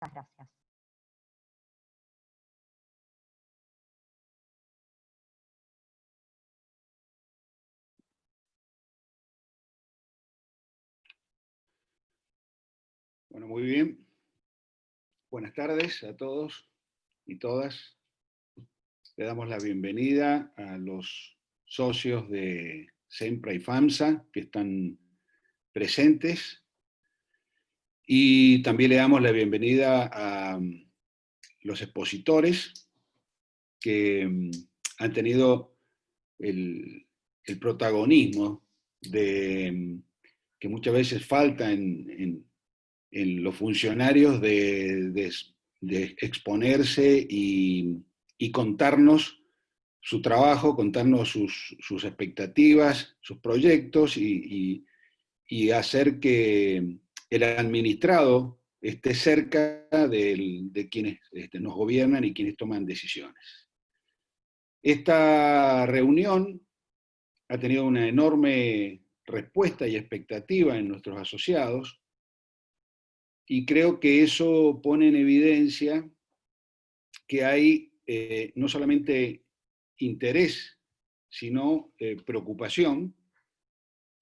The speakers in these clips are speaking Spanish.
Gracias. Bueno, muy bien. Buenas tardes a todos y todas. Le damos la bienvenida a los socios de Sempra y FAMSA que están presentes. Y también le damos la bienvenida a los expositores que han tenido el protagonismo que muchas veces falta en los funcionarios de exponerse y contarnos su trabajo, contarnos sus expectativas, sus proyectos y hacer que el administrado esté cerca de quienes nos gobiernan y quienes toman decisiones. Esta reunión ha tenido una enorme respuesta y expectativa en nuestros asociados, y creo que eso pone en evidencia que hay no solamente interés, sino preocupación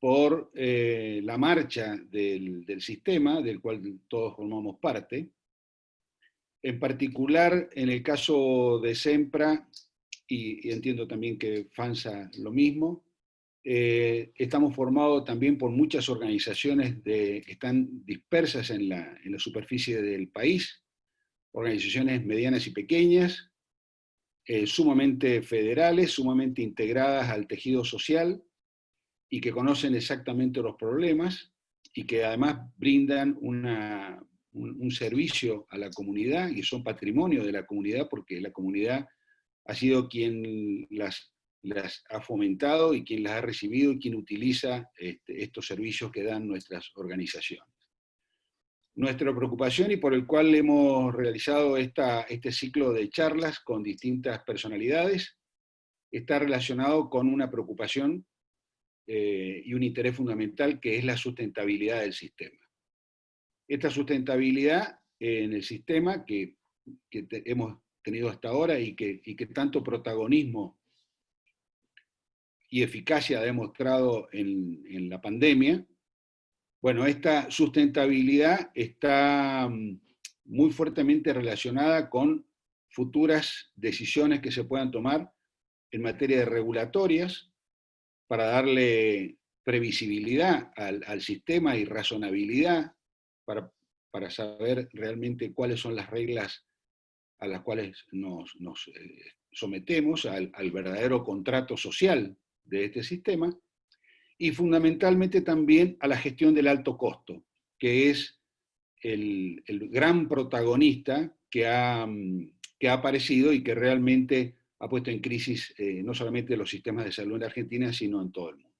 por la marcha del sistema, del cual todos formamos parte. En particular, en el caso de Sempra, y entiendo también que FAMSA lo mismo, estamos formados también por muchas organizaciones que están dispersas en la superficie del país, organizaciones medianas y pequeñas, sumamente federales, sumamente integradas al tejido social y que conocen exactamente los problemas y que además brindan un servicio a la comunidad y son patrimonio de la comunidad porque la comunidad ha sido quien las ha fomentado y quien las ha recibido y quien utiliza estos servicios que dan nuestras organizaciones. Nuestra preocupación y por el cual hemos realizado este ciclo de charlas con distintas personalidades está relacionado con una preocupación y un interés fundamental que es la sustentabilidad del sistema. Esta sustentabilidad en el sistema que hemos tenido hasta ahora y que tanto protagonismo y eficacia ha demostrado en la pandemia, bueno, esta sustentabilidad está muy fuertemente relacionada con futuras decisiones que se puedan tomar en materia de regulatorias para darle previsibilidad al sistema y razonabilidad para saber realmente cuáles son las reglas a las cuales nos sometemos al verdadero contrato social de este sistema, y fundamentalmente también a la gestión del alto costo, que es el gran protagonista que ha aparecido y que realmente ha puesto en crisis no solamente los sistemas de salud en Argentina, sino en todo el mundo.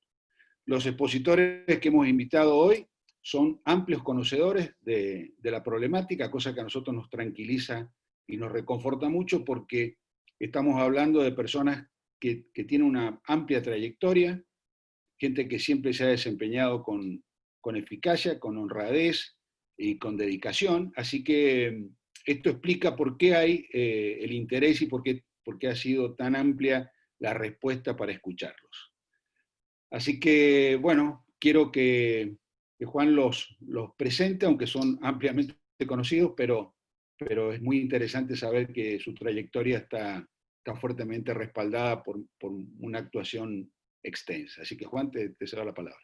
Los expositores que hemos invitado hoy son amplios conocedores de la problemática, cosa que a nosotros nos tranquiliza y nos reconforta mucho porque estamos hablando de personas que tienen una amplia trayectoria, gente que siempre se ha desempeñado con eficacia, con honradez y con dedicación, así que esto explica por qué hay el interés y por qué ha sido tan amplia la respuesta para escucharlos. Así que, bueno, quiero que Juan los presente, aunque son ampliamente conocidos, pero es muy interesante saber que su trayectoria está fuertemente respaldada por una actuación extensa. Así que, Juan, te cedo la palabra.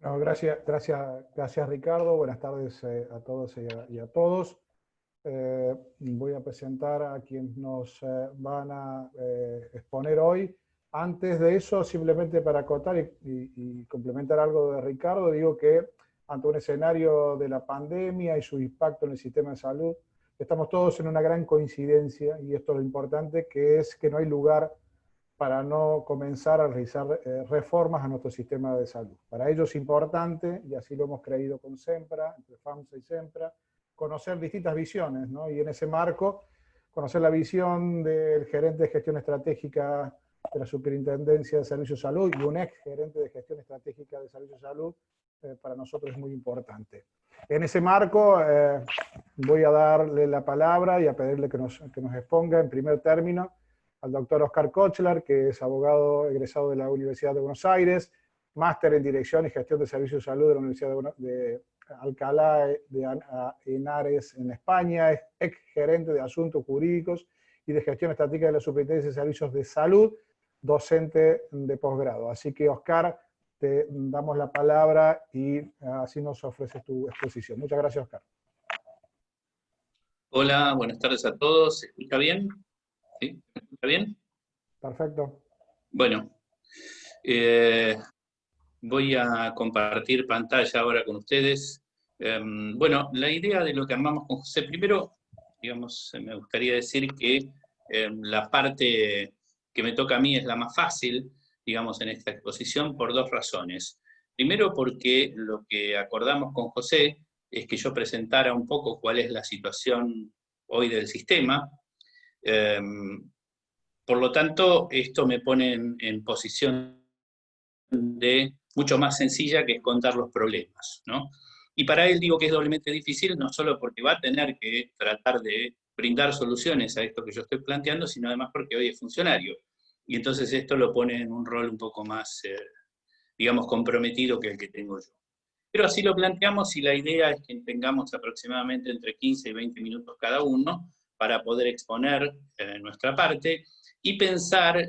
No, gracias Ricardo. Buenas tardes a todos y a todos. Voy a presentar a quienes nos van a exponer hoy. Antes de eso, simplemente para acotar y complementar algo de Ricardo, digo que ante un escenario de la pandemia y su impacto en el sistema de salud, estamos todos en una gran coincidencia, y esto es lo importante, que es que no hay lugar para no comenzar a realizar reformas a nuestro sistema de salud. Para ello es importante, y así lo hemos creído con Sempra, entre FAMSA y Sempra, conocer distintas visiones, ¿no? Y en ese marco, conocer la visión del gerente de gestión estratégica de la Superintendencia de Servicios de Salud y un ex gerente de gestión estratégica de Servicios de Salud, para nosotros es muy importante. En ese marco, voy a darle la palabra y a pedirle que nos exponga en primer término al doctor Oscar Kochler, que es abogado egresado de la Universidad de Buenos Aires, máster en Dirección y Gestión de Servicios de Salud de la Universidad de Alcalá de Henares en España, es ex gerente de Asuntos Jurídicos y de Gestión Estratégica de la Superintendencia de Servicios de Salud, docente de posgrado. Así que, Oscar, te damos la palabra y así nos ofreces tu exposición. Muchas gracias, Oscar. Hola, buenas tardes a todos. ¿Se escucha bien? ¿Sí? ¿Se escucha bien? Perfecto. Bueno, voy a compartir pantalla ahora con ustedes. Bueno, la idea de lo que armamos con José, primero, digamos, me gustaría decir que la parte que me toca a mí es la más fácil, digamos, en esta exposición por dos razones. Primero, porque lo que acordamos con José es que yo presentara un poco cuál es la situación hoy del sistema. Por lo tanto, esto me pone en posición de mucho más sencilla, que es contar los problemas, ¿no? Y para él digo que es doblemente difícil, no solo porque va a tener que tratar de brindar soluciones a esto que yo estoy planteando, sino además porque hoy es funcionario. Y entonces esto lo pone en un rol un poco más, digamos, comprometido que el que tengo yo. Pero así lo planteamos y la idea es que tengamos aproximadamente entre 15 y 20 minutos cada uno para poder exponer nuestra parte y pensar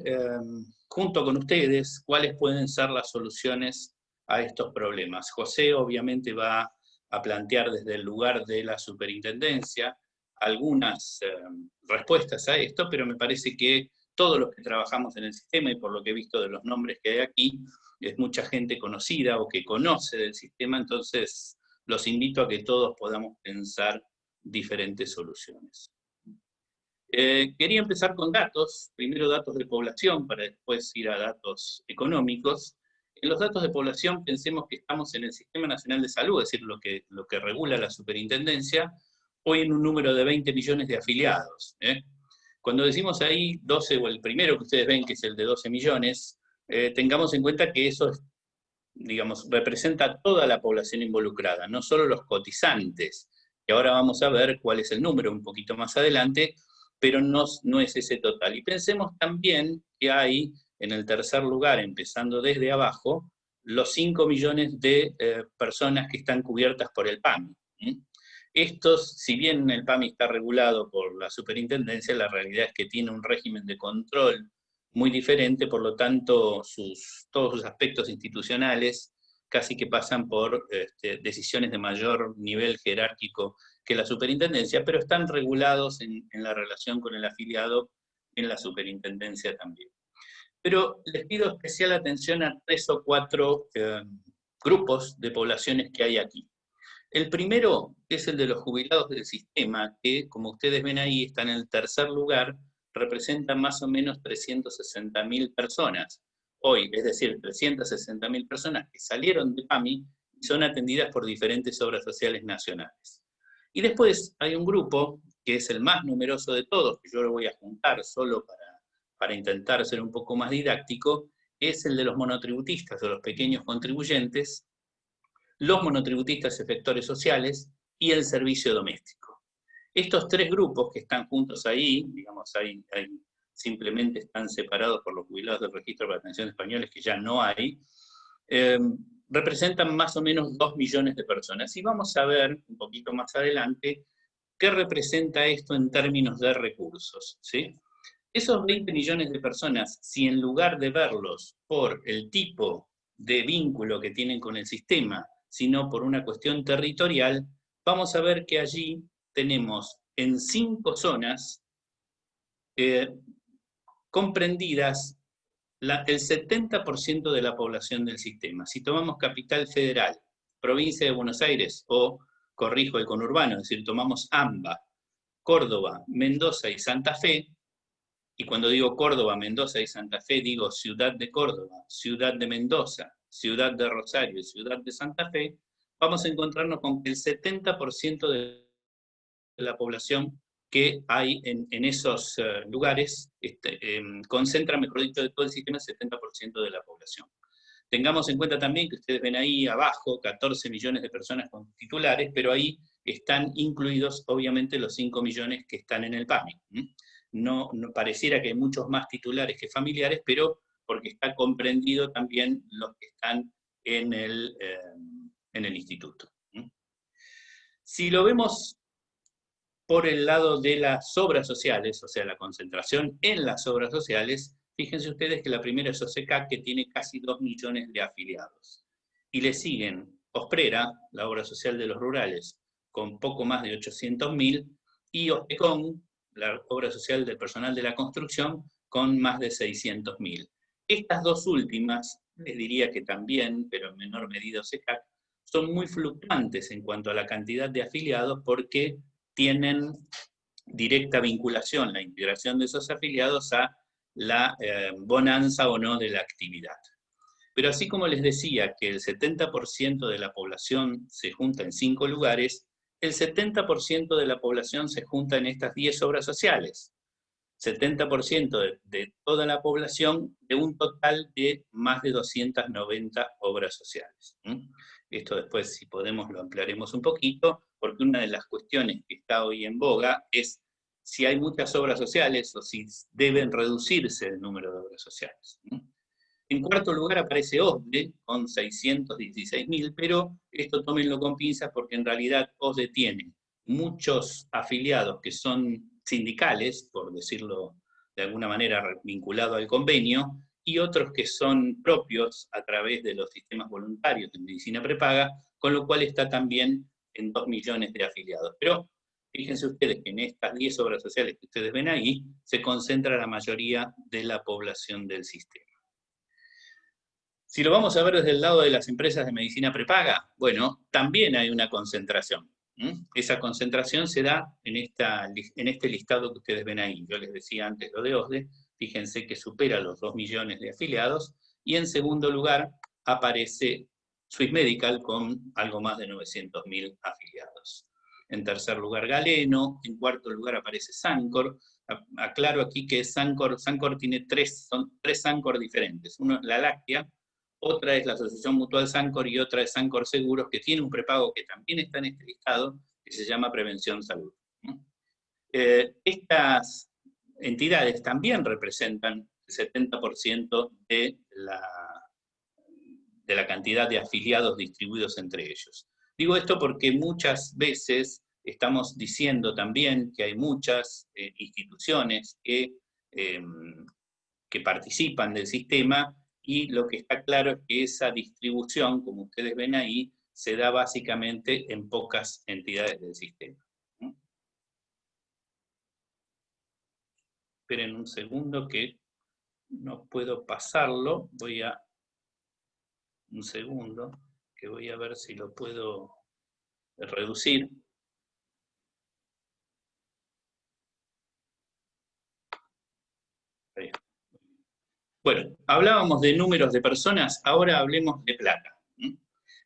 junto con ustedes cuáles pueden ser las soluciones a estos problemas. José obviamente va a plantear desde el lugar de la superintendencia algunas respuestas a esto, pero me parece que todos los que trabajamos en el sistema, y por lo que he visto de los nombres que hay aquí, es mucha gente conocida o que conoce del sistema, entonces los invito a que todos podamos pensar diferentes soluciones. Quería empezar con datos, primero datos de población, para después ir a datos económicos. En los datos de población pensemos que estamos en el Sistema Nacional de Salud, es decir, lo que regula la superintendencia, hoy en un número de 20 millones de afiliados. Cuando decimos ahí 12, o el primero que ustedes ven, que es el de 12 millones, tengamos en cuenta que eso, digamos, representa toda la población involucrada, no solo los cotizantes, que ahora vamos a ver cuál es el número un poquito más adelante, pero no es ese total. Y pensemos también que hay, en el tercer lugar, empezando desde abajo, los 5 millones de personas que están cubiertas por el PAMI. Estos, si bien el PAMI está regulado por la superintendencia, la realidad es que tiene un régimen de control muy diferente, por lo tanto todos sus aspectos institucionales casi que pasan por decisiones de mayor nivel jerárquico que la superintendencia, pero están regulados en la relación con el afiliado en la superintendencia también. Pero les pido especial atención a 3 o 4 grupos de poblaciones que hay aquí. El primero es el de los jubilados del sistema, que, como ustedes ven ahí, está en el tercer lugar, representan más o menos 360.000 personas. Hoy, es decir, 360.000 personas que salieron de PAMI y son atendidas por diferentes obras sociales nacionales. Y después hay un grupo, que es el más numeroso de todos, que yo lo voy a juntar solo para intentar ser un poco más didáctico, es el de los monotributistas o los pequeños contribuyentes, los monotributistas efectores sociales y el servicio doméstico. Estos 3 grupos que están juntos ahí, digamos, simplemente están separados por los jubilados del registro para pensiones españoles, que ya no hay, representan más o menos 2 millones de personas. Y vamos a ver un poquito más adelante qué representa esto en términos de recursos, ¿sí? Esos 20 millones de personas, si en lugar de verlos por el tipo de vínculo que tienen con el sistema, sino por una cuestión territorial, vamos a ver que allí tenemos en 5 zonas comprendidas el 70% de la población del sistema. Si tomamos Capital Federal, Provincia de Buenos Aires, o, corrijo, el conurbano, es decir, tomamos AMBA, Córdoba, Mendoza y Santa Fe, y cuando digo Córdoba, Mendoza y Santa Fe, digo Ciudad de Córdoba, Ciudad de Mendoza, Ciudad de Rosario y Ciudad de Santa Fe, vamos a encontrarnos con que el 70% de la población que hay en esos lugares concentra, mejor dicho, de todo el sistema, el 70% de la población. Tengamos en cuenta también que ustedes ven ahí abajo 14 millones de personas con titulares, pero ahí están incluidos obviamente los 5 millones que están en el PAMI. No pareciera que hay muchos más titulares que familiares, pero porque está comprendido también los que están en el instituto. Si lo vemos por el lado de las obras sociales, o sea, la concentración en las obras sociales, fíjense ustedes que la primera es OSECAC, que tiene casi 2 millones de afiliados. Y le siguen Osprera, la obra social de los rurales, con poco más de 800.000, y OSECON, la obra social del personal de la construcción, con más de 600.000. Estas dos últimas, les diría que también, pero en menor medida OSECAC, son muy fluctuantes en cuanto a la cantidad de afiliados porque tienen directa vinculación, la integración de esos afiliados a la bonanza o no de la actividad. Pero así como les decía que el 70% de la población se junta en 5 lugares, el 70% de la población se junta en estas 10 obras sociales. 70% de toda la población de un total de más de 290 obras sociales. Esto después, si podemos, lo ampliaremos un poquito, porque una de las cuestiones que está hoy en boga es si hay muchas obras sociales o si deben reducirse el número de obras sociales. En cuarto lugar aparece OSDE con 616.000, pero esto tómenlo con pinzas porque en realidad OSDE tiene muchos afiliados que son sindicales, por decirlo de alguna manera vinculado al convenio, y otros que son propios a través de los sistemas voluntarios de medicina prepaga, con lo cual está también en 2 millones de afiliados. Pero fíjense ustedes que en estas 10 obras sociales que ustedes ven ahí, se concentra la mayoría de la población del sistema. Si lo vamos a ver desde el lado de las empresas de medicina prepaga, bueno, también hay una concentración. Esa concentración se da en este listado que ustedes ven ahí. Yo les decía antes lo de OSDE, fíjense que supera los 2 millones de afiliados, y en segundo lugar aparece Swiss Medical con algo más de 900.000 afiliados. En tercer lugar Galeno, en cuarto lugar aparece Sancor. Aclaro aquí que Sancor tiene son tres Sancor diferentes. Uno es La Láctea, otra es la Asociación Mutual Sancor y otra es Sancor Seguros, que tiene un prepago que también está en este listado, que se llama Prevención Salud. Estas entidades también representan el 70% de la cantidad de afiliados distribuidos entre ellos. Digo esto porque muchas veces estamos diciendo también que hay muchas instituciones que participan del sistema, y lo que está claro es que esa distribución, como ustedes ven ahí, se da básicamente en pocas entidades del sistema. Esperen un segundo que no puedo pasarlo, un segundo, que voy a ver si lo puedo reducir. Ahí. Bueno, hablábamos de números de personas, ahora hablemos de plata.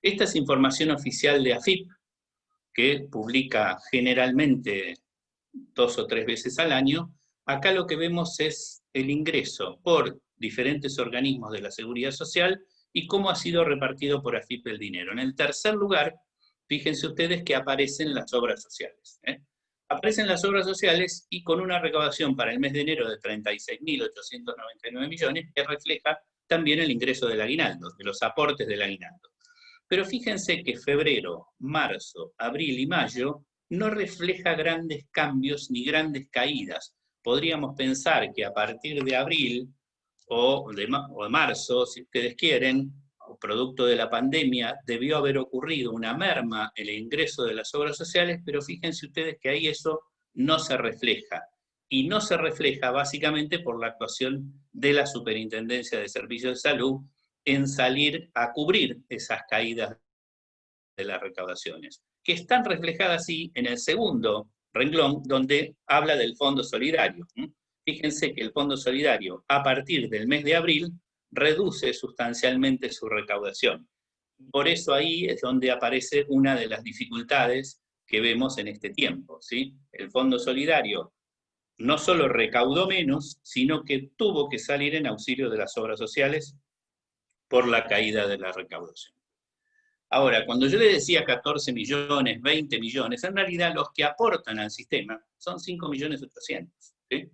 Esta es información oficial de AFIP, que publica generalmente 2 o 3 veces al año. Acá lo que vemos es el ingreso por diferentes organismos de la Seguridad Social y cómo ha sido repartido por AFIP el dinero. En el tercer lugar, fíjense ustedes que aparecen las obras sociales. Aparecen las obras sociales y con una recaudación para el mes de enero de 36.899 millones, que refleja también el ingreso del aguinaldo, de los aportes del aguinaldo. Pero fíjense que febrero, marzo, abril y mayo no refleja grandes cambios ni grandes caídas. Podríamos pensar que a partir de abril o de marzo, si ustedes quieren, producto de la pandemia, debió haber ocurrido una merma en el ingreso de las obras sociales, pero fíjense ustedes que ahí eso no se refleja. Y no se refleja básicamente por la actuación de la Superintendencia de Servicios de Salud en salir a cubrir esas caídas de las recaudaciones, que están reflejadas así en el segundo renglón, donde habla del Fondo Solidario. Fíjense que el Fondo Solidario, a partir del mes de abril, reduce sustancialmente su recaudación. Por eso ahí es donde aparece una de las dificultades que vemos en este tiempo, ¿sí? El Fondo Solidario no solo recaudó menos, sino que tuvo que salir en auxilio de las obras sociales por la caída de la recaudación. Ahora, cuando yo le decía 14 millones, 20 millones, en realidad los que aportan al sistema son 5.800.000. ¿Sí?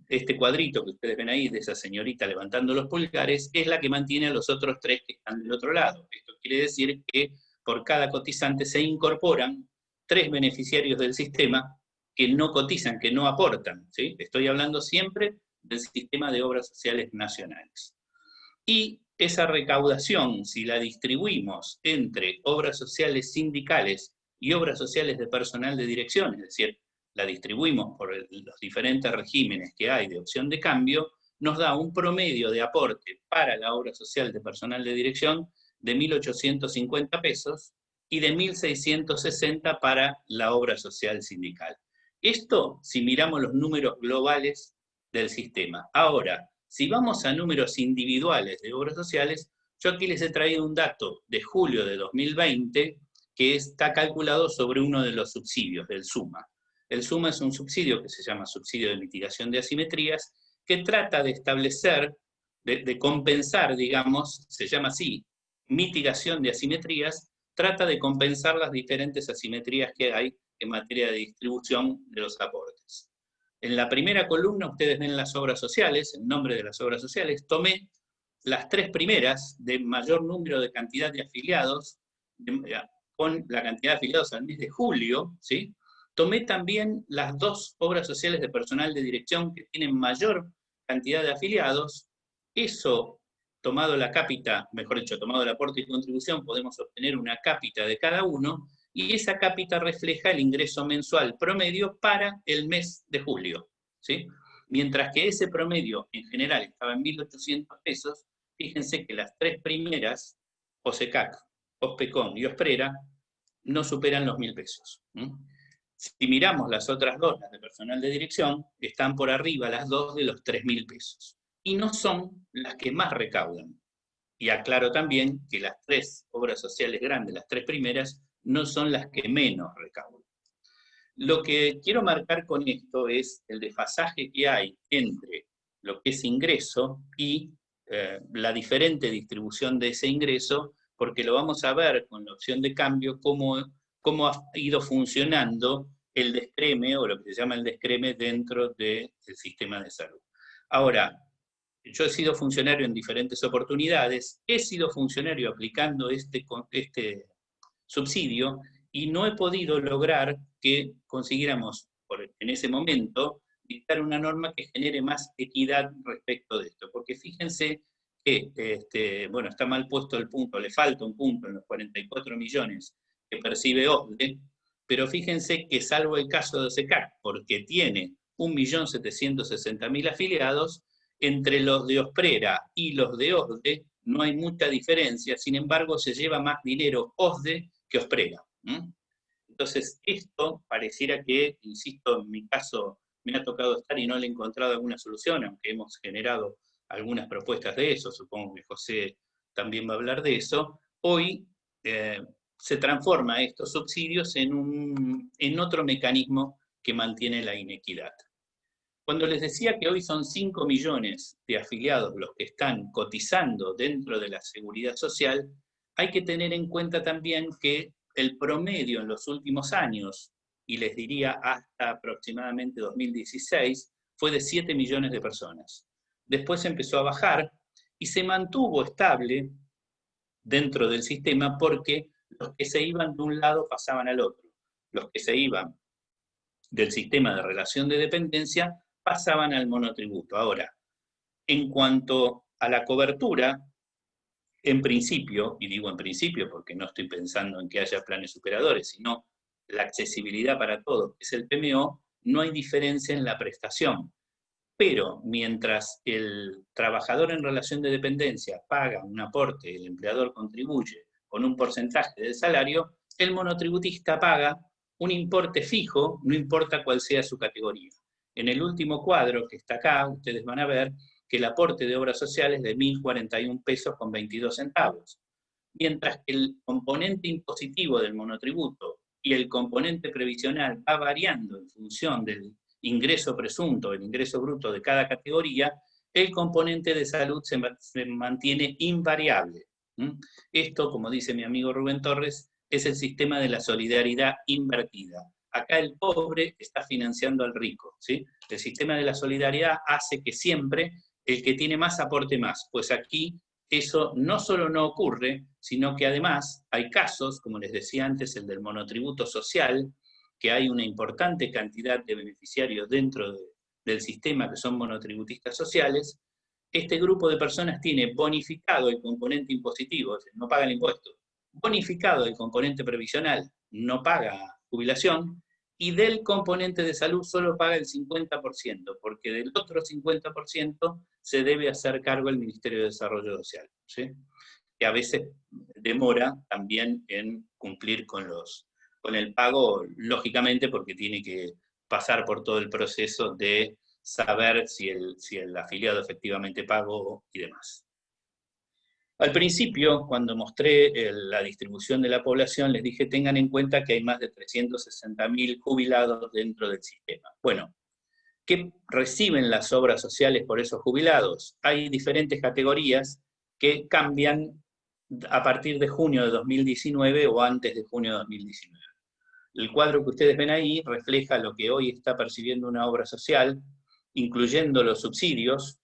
Este cuadrito que ustedes ven ahí, de esa señorita levantando los pulgares, es la que mantiene a los otros 3 que están del otro lado. Esto quiere decir que por cada cotizante se incorporan 3 beneficiarios del sistema que no cotizan, que no aportan. ¿Sí? Estoy hablando siempre del sistema de obras sociales nacionales. Y esa recaudación, si la distribuimos entre obras sociales sindicales y obras sociales de personal de dirección, es decir, la distribuimos por los diferentes regímenes que hay de opción de cambio, nos da un promedio de aporte para la obra social de personal de dirección de 1.850 pesos y de 1.660 para la obra social sindical. Esto si miramos los números globales del sistema. Ahora, si vamos a números individuales de obras sociales, yo aquí les he traído un dato de julio de 2020 que está calculado sobre uno de los subsidios, del SUMA. El SUMA es un subsidio que se llama Subsidio de Mitigación de Asimetrías, que trata de establecer, de compensar, digamos, se llama así, mitigación de asimetrías, trata de compensar las diferentes asimetrías que hay en materia de distribución de los aportes. En la primera columna ustedes ven las obras sociales, el nombre de las obras sociales. Tomé las 3 primeras de mayor número de cantidad de afiliados, con la cantidad de afiliados al mes de julio, ¿sí? Tomé también las 2 obras sociales de personal de dirección que tienen mayor cantidad de afiliados. Eso, tomado la cápita, mejor dicho, tomado el aporte y contribución, podemos obtener una cápita de cada uno, y esa cápita refleja el ingreso mensual promedio para el mes de julio, ¿sí? Mientras que ese promedio en general estaba en 1.800 pesos, fíjense que las 3 primeras, OSECAC, OSPECON y OSPRERA, no superan los 1.000 pesos. Si miramos las otras 2, las de personal de dirección, están por arriba las 2 de los 3.000 pesos. Y no son las que más recaudan. Y aclaro también que las 3 obras sociales grandes, las 3 primeras, no son las que menos recaudan. Lo que quiero marcar con esto es el desfasaje que hay entre lo que es ingreso y la diferente distribución de ese ingreso, porque lo vamos a ver con la opción de cambio, cómo ha ido funcionando el descreme, o lo que se llama el descreme dentro del sistema de salud. Ahora, yo he sido funcionario en diferentes oportunidades, he sido funcionario aplicando este subsidio, y no he podido lograr que consiguiéramos, en ese momento, dictar una norma que genere más equidad respecto de esto. Porque fíjense que, bueno, está mal puesto el punto, le falta un punto en los 44 millones que percibe OSDE, pero fíjense que salvo el caso de OSECAC, porque tiene 1.760.000 afiliados, entre los de OSPRERA y los de OSDE no hay mucha diferencia, sin embargo se lleva más dinero OSDE que OSPRERA. Entonces, esto pareciera que, insisto, en mi caso me ha tocado estar y no le he encontrado alguna solución, aunque hemos generado algunas propuestas de eso, supongo que José también va a hablar de eso. Hoy se transforma estos subsidios en otro mecanismo que mantiene la inequidad. Cuando les decía que hoy son 5 millones de afiliados los que están cotizando dentro de la seguridad social, hay que tener en cuenta también que el promedio en los últimos años, y les diría hasta aproximadamente 2016, fue de 7 millones de personas. Después empezó a bajar y se mantuvo estable dentro del sistema porque los que se iban de un lado pasaban al otro. Los que se iban del sistema de relación de dependencia pasaban al monotributo. Ahora, en cuanto a la cobertura, en principio, y digo en principio porque no estoy pensando en que haya planes superadores, sino la accesibilidad para todos, que es el PMO, no hay diferencia en la prestación. Pero mientras el trabajador en relación de dependencia paga un aporte, el empleador contribuye con un porcentaje del salario, el monotributista paga un importe fijo, no importa cuál sea su categoría. En el último cuadro que está acá, ustedes van a ver que el aporte de obras sociales es de 1.041 pesos con 22 centavos. Mientras que el componente impositivo del monotributo y el componente previsional va variando en función del ingreso presunto, el ingreso bruto de cada categoría, el componente de salud se mantiene invariable. Esto, como dice mi amigo Rubén Torres, es el sistema de la solidaridad invertida. Acá el pobre está financiando al rico, ¿sí? El sistema de la solidaridad hace que siempre el que tiene más aporte más, pues aquí eso no solo no ocurre, sino que además hay casos, como les decía antes, el del monotributo social, que hay una importante cantidad de beneficiarios dentro del sistema que son monotributistas sociales. Este grupo de personas tiene bonificado el componente impositivo, no paga el impuesto, bonificado el componente previsional, no paga jubilación, y del componente de salud solo paga el 50%, porque del otro 50% se debe hacer cargo el Ministerio de Desarrollo Social, ¿sí? Que a veces demora también en cumplir con el pago, lógicamente porque tiene que pasar por todo el proceso de saber si el afiliado efectivamente pagó y demás. Al principio, cuando mostré la distribución de la población, les dije, tengan en cuenta que hay más de 360.000 jubilados dentro del sistema. Bueno, ¿qué reciben las obras sociales por esos jubilados? Hay diferentes categorías que cambian a partir de junio de 2019 o antes de junio de 2019. El cuadro que ustedes ven ahí refleja lo que hoy está percibiendo una obra social, incluyendo los subsidios,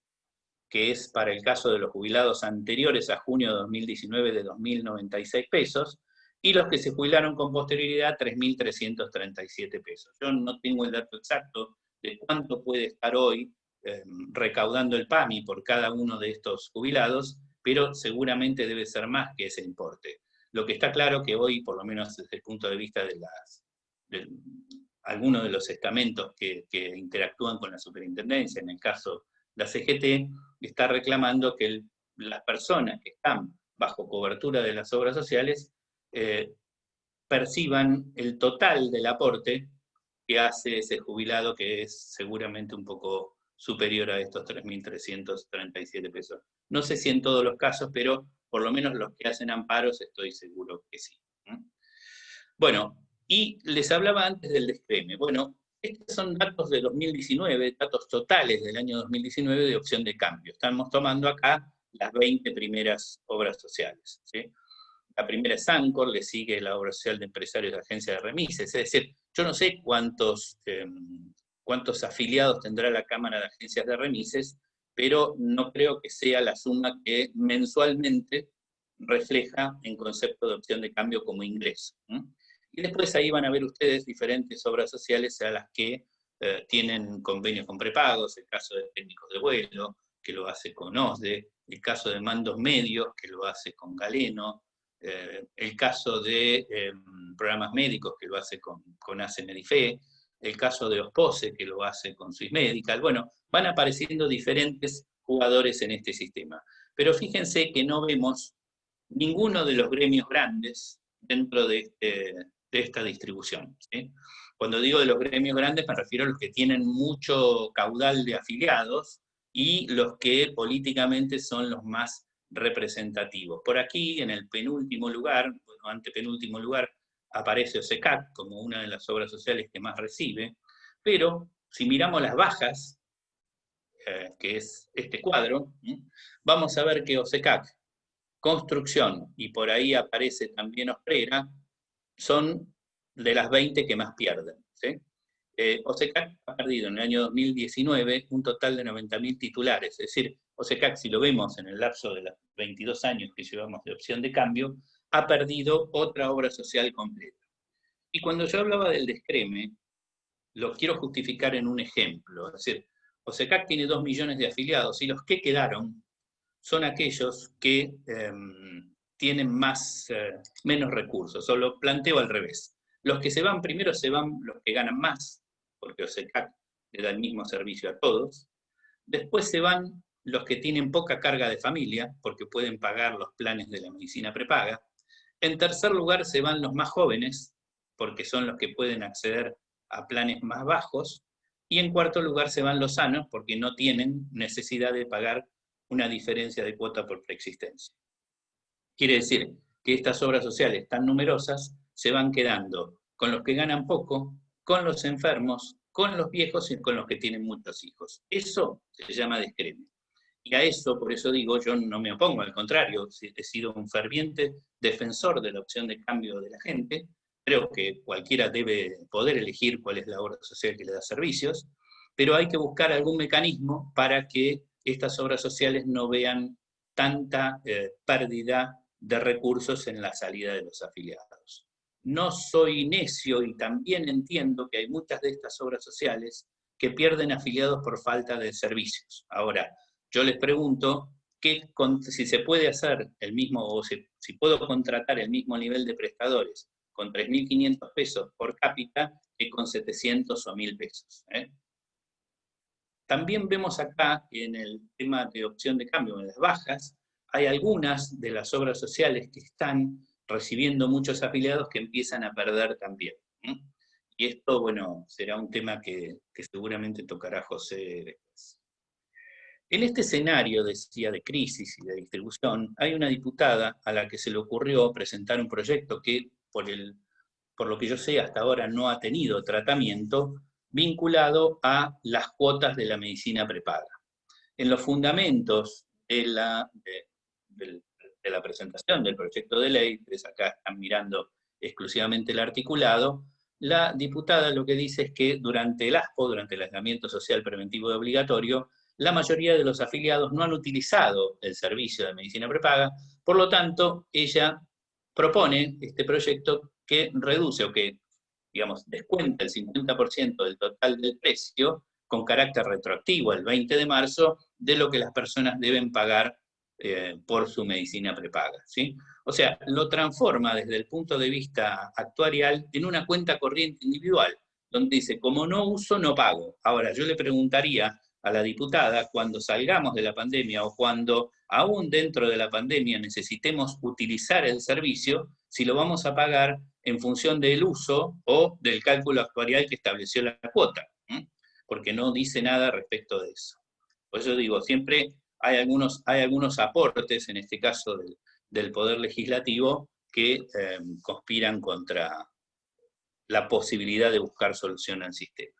que es para el caso de los jubilados anteriores a junio de 2019 de 2.096 pesos, y los que se jubilaron con posterioridad 3.337 pesos. Yo no tengo el dato exacto de cuánto puede estar hoy recaudando el PAMI por cada uno de estos jubilados, pero seguramente debe ser más que ese importe. Lo que está claro que hoy, por lo menos desde el punto de vista de algunos de los estamentos que interactúan con la superintendencia, en el caso la CGT, está reclamando que las personas que están bajo cobertura de las obras sociales perciban el total del aporte que hace ese jubilado, que es seguramente un poco superior a estos 3.337 pesos. No sé si en todos los casos, pero por lo menos los que hacen amparos estoy seguro que sí. Bueno, y les hablaba antes del descreme. Bueno, estos son datos de 2019, datos totales del año 2019 de opción de cambio. Estamos tomando acá las 20 primeras obras sociales, ¿sí? La primera es Sancor, le sigue la obra social de empresarios de agencia de remises. Es decir, yo no sé cuántos afiliados tendrá la Cámara de Agencias de Remises, pero no creo que sea la suma que mensualmente refleja en concepto de opción de cambio como ingreso. Y después ahí van a ver ustedes diferentes obras sociales a las que tienen convenios con prepagos, el caso de técnicos de vuelo, que lo hace con OSDE, el caso de mandos medios, que lo hace con Galeno, el caso de programas médicos, que lo hace con ACE Medife, el caso de OSPOSE, que lo hace con Swiss Medical. Bueno, van apareciendo diferentes jugadores en este sistema. Pero fíjense que no vemos ninguno de los gremios grandes dentro de esta distribución, ¿sí? Cuando digo de los gremios grandes me refiero a los que tienen mucho caudal de afiliados y los que políticamente son los más representativos. Por aquí, en el penúltimo lugar, bueno, antepenúltimo lugar, aparece OSECAC como una de las obras sociales que más recibe, pero si miramos las bajas, que es este cuadro, vamos a ver que OSECAC, construcción, y por ahí aparece también Osprera, son de las 20 que más pierden, ¿sí? OSECAC ha perdido en el año 2019 un total de 90.000 titulares, es decir, OSECAC, si lo vemos en el lapso de los 22 años que llevamos de opción de cambio, ha perdido otra obra social completa. Y cuando yo hablaba del descreme, lo quiero justificar en un ejemplo, es decir, OSECAC tiene 2 millones de afiliados y los que quedaron son aquellos que tienen menos recursos, o lo planteo al revés. Los que se van primero se van los que ganan más, porque OSECAC le da el mismo servicio a todos. Después se van los que tienen poca carga de familia, porque pueden pagar los planes de la medicina prepaga. En tercer lugar se van los más jóvenes, porque son los que pueden acceder a planes más bajos. Y en cuarto lugar se van los sanos, porque no tienen necesidad de pagar una diferencia de cuota por preexistencia. Quiere decir que estas obras sociales tan numerosas se van quedando con los que ganan poco, con los enfermos, con los viejos y con los que tienen muchos hijos. Eso se llama descreme. Y a eso, por eso digo, yo no me opongo, al contrario, he sido un ferviente defensor de la opción de cambio de la gente. Creo que cualquiera debe poder elegir cuál es la obra social que le da servicios, pero hay que buscar algún mecanismo para que estas obras sociales no vean tanta pérdida de recursos en la salida de los afiliados. No soy necio y también entiendo que hay muchas de estas obras sociales que pierden afiliados por falta de servicios. Ahora, yo les pregunto si se puede hacer el mismo, o si puedo contratar el mismo nivel de prestadores con 3.500 pesos por cápita que con 700 o 1.000 pesos. También vemos acá, en el tema de opción de cambio, en las bajas, hay algunas de las obras sociales que están recibiendo muchos afiliados que empiezan a perder también. Y esto, bueno, será un tema que seguramente tocará José después. En este escenario, decía, de crisis y de distribución, hay una diputada a la que se le ocurrió presentar un proyecto que, por lo que yo sé, hasta ahora no ha tenido tratamiento, vinculado a las cuotas de la medicina prepaga. En los fundamentos de la presentación del proyecto de ley, ustedes acá están mirando exclusivamente el articulado, la diputada lo que dice es que durante el ASPO, durante el aislamiento social preventivo y obligatorio, la mayoría de los afiliados no han utilizado el servicio de medicina prepaga, por lo tanto, ella propone este proyecto que reduce o que, digamos, descuenta el 50% del total del precio con carácter retroactivo el 20 de marzo de lo que las personas deben pagar por su medicina prepaga, ¿sí? O sea, lo transforma desde el punto de vista actuarial en una cuenta corriente individual, donde dice, como no uso, no pago. Ahora, yo le preguntaría a la diputada, cuando salgamos de la pandemia o cuando aún dentro de la pandemia necesitemos utilizar el servicio, si lo vamos a pagar en función del uso o del cálculo actuarial que estableció la cuota, porque no dice nada respecto de eso. Por eso digo, siempre hay algunos aportes, en este caso del Poder Legislativo, que conspiran contra la posibilidad de buscar solución al sistema.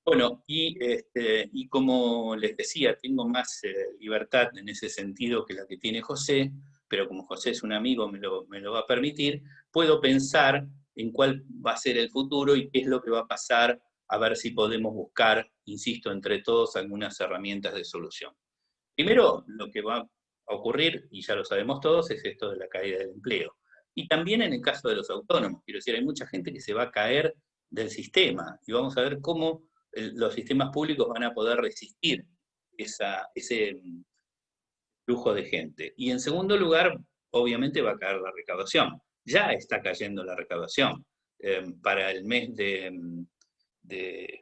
Bueno, y como les decía, tengo más libertad en ese sentido que la que tiene José, pero como José es un amigo, me lo va a permitir, puedo pensar en cuál va a ser el futuro y qué es lo que va a pasar, a ver si podemos buscar, insisto, entre todos algunas herramientas de solución. Primero, lo que va a ocurrir, y ya lo sabemos todos, es esto de la caída del empleo. Y también en el caso de los autónomos, quiero decir, hay mucha gente que se va a caer del sistema, y vamos a ver cómo los sistemas públicos van a poder resistir ese flujo de gente. Y en segundo lugar, obviamente va a caer la recaudación. Ya está cayendo la recaudación. Para el mes de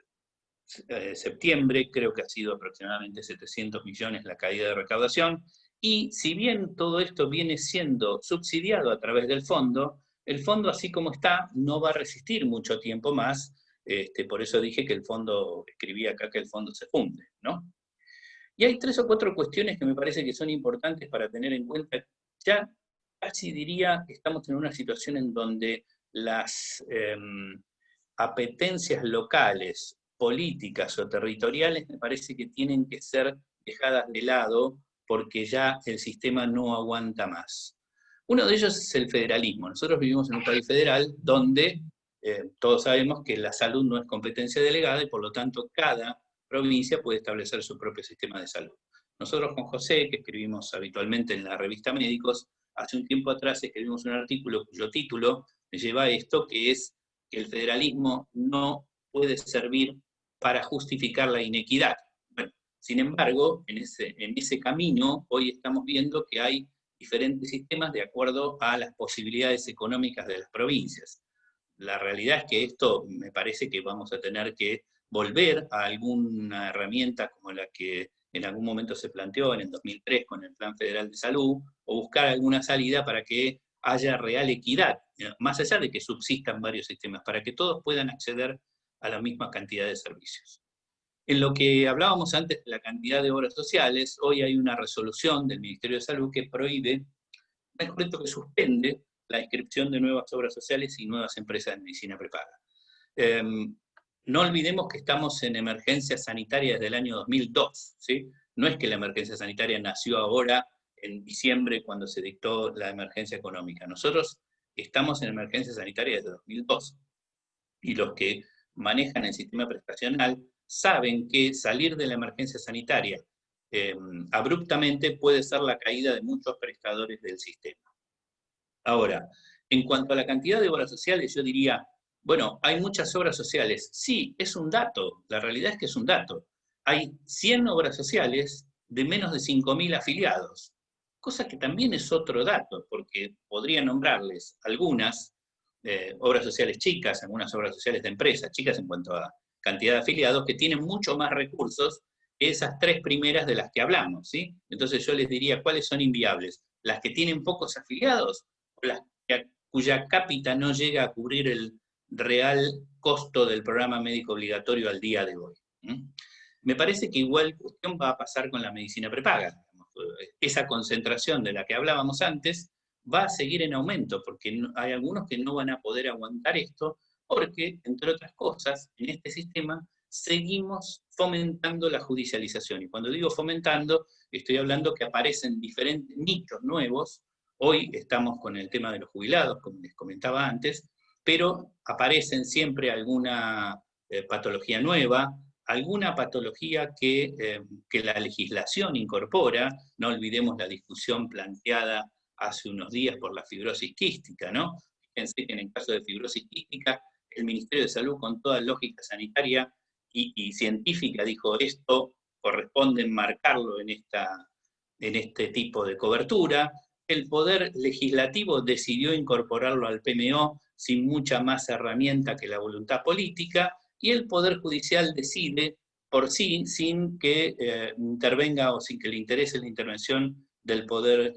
septiembre, creo que ha sido aproximadamente 700 millones la caída de recaudación, y si bien todo esto viene siendo subsidiado a través del fondo, el fondo así como está no va a resistir mucho tiempo más, por eso dije que el fondo, escribí acá que el fondo se funde, ¿no? Y hay 3 o 4 cuestiones que me parece que son importantes para tener en cuenta. Ya casi diría que estamos en una situación en donde las apetencias locales, políticas o territoriales, me parece que tienen que ser dejadas de lado porque ya el sistema no aguanta más. Uno de ellos es el federalismo. Nosotros vivimos en un país federal donde todos sabemos que la salud no es competencia delegada y por lo tanto cada provincia puede establecer su propio sistema de salud. Nosotros con José, que escribimos habitualmente en la revista Médicos, hace un tiempo atrás escribimos un artículo cuyo título me lleva a esto, que es que el federalismo no puede servir para justificar la inequidad. Bueno, sin embargo, en ese camino, hoy estamos viendo que hay diferentes sistemas de acuerdo a las posibilidades económicas de las provincias. La realidad es que esto me parece que vamos a tener que volver a alguna herramienta como la que en algún momento se planteó en el 2003 con el Plan Federal de Salud, o buscar alguna salida para que haya real equidad, más allá de que subsistan varios sistemas, para que todos puedan acceder a la misma cantidad de servicios. En lo que hablábamos antes de la cantidad de obras sociales, hoy hay una resolución del Ministerio de Salud que prohíbe, mejor dicho, que suspende la inscripción de nuevas obras sociales y nuevas empresas de medicina prepaga. No olvidemos que estamos en emergencia sanitaria desde el año 2002, ¿sí? No es que la emergencia sanitaria nació ahora, en diciembre, cuando se dictó la emergencia económica. Nosotros estamos en emergencia sanitaria desde 2002. Y los que manejan el sistema prestacional saben que salir de la emergencia sanitaria abruptamente puede ser la caída de muchos prestadores del sistema. Ahora, en cuanto a la cantidad de obras sociales, yo diría, bueno, hay muchas obras sociales. Sí, es un dato, la realidad es que es un dato. Hay 100 obras sociales de menos de 5.000 afiliados, cosa que también es otro dato, porque podría nombrarles algunas obras sociales chicas, algunas obras sociales de empresas, chicas en cuanto a cantidad de afiliados, que tienen mucho más recursos que esas 3 primeras de las que hablamos, ¿sí? Entonces yo les diría, ¿cuáles son inviables? ¿Las que tienen pocos afiliados o las cuya cápita no llega a cubrir el real costo del programa médico obligatorio al día de hoy? Me parece que igual cuestión va a pasar con la medicina prepaga. Esa concentración de la que hablábamos antes va a seguir en aumento, porque hay algunos que no van a poder aguantar esto, porque, entre otras cosas, en este sistema seguimos fomentando la judicialización. Y cuando digo fomentando, estoy hablando que aparecen diferentes nichos nuevos. Hoy estamos con el tema de los jubilados, como les comentaba antes, pero aparecen siempre alguna patología nueva, alguna patología que la legislación incorpora. No olvidemos la discusión planteada hace unos días por la fibrosis quística, ¿no? Fíjense que en el caso de fibrosis quística, el Ministerio de Salud, con toda lógica sanitaria y científica, dijo, esto corresponde enmarcarlo en este tipo de cobertura. El Poder Legislativo decidió incorporarlo al PMO sin mucha más herramienta que la voluntad política, y el Poder Judicial decide por sí, sin que intervenga o sin que le interese la intervención del Poder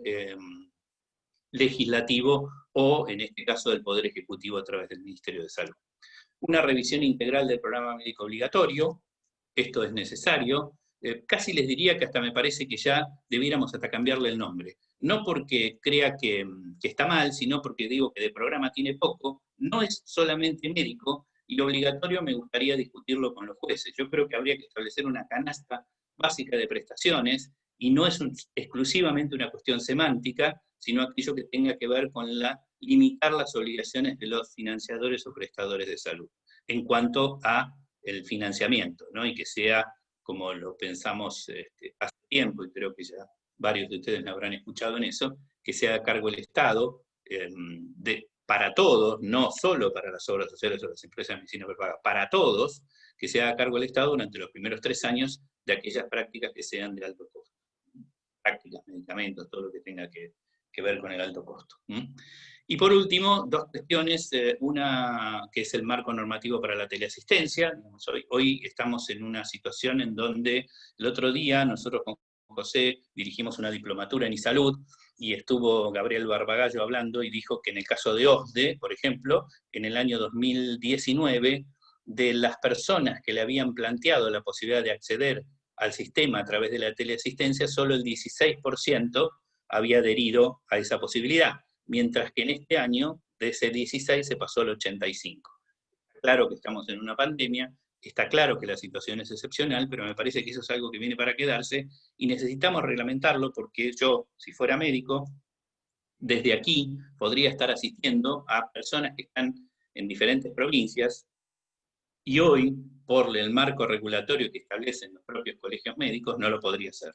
Legislativo o, en este caso, del Poder Ejecutivo a través del Ministerio de Salud. Una revisión integral del programa médico obligatorio, esto es necesario. Casi les diría que hasta me parece que ya debiéramos hasta cambiarle el nombre. No porque crea que está mal, sino porque digo que de programa tiene poco, no es solamente médico, y lo obligatorio me gustaría discutirlo con los jueces. Yo creo que habría que establecer una canasta básica de prestaciones, y no es exclusivamente una cuestión semántica, sino aquello que tenga que ver con limitar las obligaciones de los financiadores o prestadores de salud, en cuanto a el financiamiento, ¿no? Y que sea, como lo pensamos hace tiempo, y creo que ya varios de ustedes me habrán escuchado en eso, que sea a cargo el Estado, para todos, no solo para las obras sociales o las empresas de medicina prepaga, para todos, que sea a cargo el Estado durante los primeros 3 años de aquellas prácticas que sean de alto costo. Prácticas, medicamentos, todo lo que tenga que ver con el alto costo. Y por último, 2 cuestiones, una que es el marco normativo para la teleasistencia. Hoy estamos en una situación en donde el otro día nosotros con José dirigimos una diplomatura en iSalud, y estuvo Gabriel Barbagallo hablando y dijo que en el caso de OSDE, por ejemplo, en el año 2019, de las personas que le habían planteado la posibilidad de acceder al sistema a través de la teleasistencia, solo el 16% había adherido a esa posibilidad, mientras que en este año de ese 16 se pasó al 85%. Claro que estamos en una pandemia, está claro que la situación es excepcional, pero me parece que eso es algo que viene para quedarse y necesitamos reglamentarlo, porque yo, si fuera médico, desde aquí podría estar asistiendo a personas que están en diferentes provincias, y hoy, por el marco regulatorio que establecen los propios colegios médicos, no lo podría hacer.